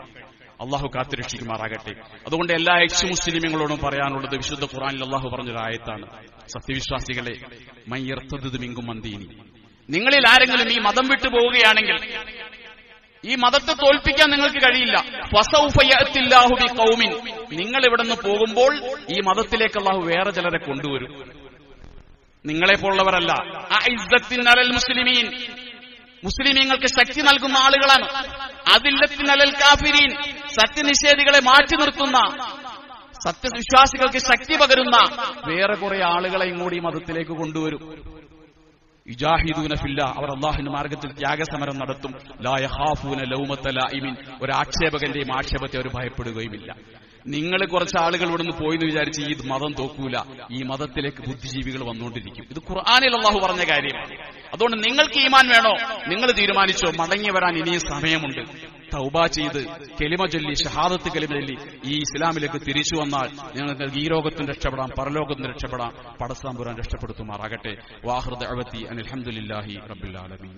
അള്ളാഹു കാത്തുരക്ഷിക്കുമാറാകട്ടെ. അതുകൊണ്ട് എല്ലാ എക്സ് മുസ്ലിമുകളോടും പറയാനുള്ളത്, വിശുദ്ധ ഖുർആനിൽ അള്ളാഹു പറഞ്ഞൊരു ആയത്താണ്, സത്യവിശ്വാസികളെ, മൻ യർതദ്ദു മിൻകും അൻ ദീനി, നിങ്ങളിൽ ആരെങ്കിലും ഈ മതം വിട്ടു പോവുകയാണെങ്കിൽ ഈ മതത്തെ തോൽപ്പിക്കാൻ നിങ്ങൾക്ക് കഴിയില്ല. ഫസൗഫ യഅതില്ലാഹു ബിഖൗമിൻ, നിങ്ങൾ ഇവിടെ നിന്ന് പോകുമ്പോൾ ഈ മതത്തിലേക്ക് അല്ലാഹു വേറെ ചിലരെ കൊണ്ടുവരും. നിങ്ങളെപ്പോലുള്ളവരല്ല. അഇസ്സത്തിൻ അലൽ മുസ്ലിമീൻ, മുസ്ലിമീങ്ങൾക്ക് ശക്തി നൽകുന്ന ആളുകളാണ്. അദില്ലത്തിൻ അലൽ കാഫിരീൻ, സത്യനിഷേധികളെ മാറ്റി നിർത്തുന്ന, സത്യവിശ്വാസികൾക്ക് ശക്തി പകരുന്ന വേറെ കുറെ ആളുകളെയും കൂടി മതത്തിലേക്ക് കൊണ്ടുവരും. യുജാഹിദൂന ഫില്ലാ, അവർ അല്ലാഹുവിന്റെ മാർഗത്തിൽ ത്യാഗസമരം നടത്തും. ലാ യഖാഫൂന ലൗമത ലായിമിൻ, ഒരു ആക്ഷേപകന്റെയും ആക്ഷേപത്തെ അവർ ഭയപ്പെടുകയുമില്ല. നിങ്ങൾ കുറച്ച് ആളുകൾ ഇവിടുന്ന് പോയെന്ന് വിചാരിച്ച് ഈ മതം തോക്കൂല. ഈ മതത്തിലേക്ക് ബുദ്ധിജീവികൾ വന്നുകൊണ്ടിരിക്കും. ഇത് ഖുർആനിൽ അല്ലാഹു പറഞ്ഞ കാര്യമാണ്. അതുകൊണ്ട് നിങ്ങൾക്ക് ഈമാൻ വേണോ? നിങ്ങൾ തീരുമാനിച്ചോ. മടങ്ങി വരാൻ ഇനിയും സമയമുണ്ട്. തൗബ ചെയ്ത് കലിമ ചൊല്ലി, ഷഹാദത്ത് കലിമ ചൊല്ലി ഈ ഇസ്ലാമിലേക്ക് തിരിച്ചു വന്നാൽ നിങ്ങൾക്ക് ഈ ലോകത്തും രക്ഷപ്പെടാം, പരലോകത്തും രക്ഷപ്പെടാം. പടച്ചതമ്പുരാൻ രക്ഷപ്പെടുത്തുമാറാകട്ടെ. വാഹിർ ദഅവതി അനിൽ ഹംദുലില്ലാഹി റബ്ബിൽ ആലമീൻ.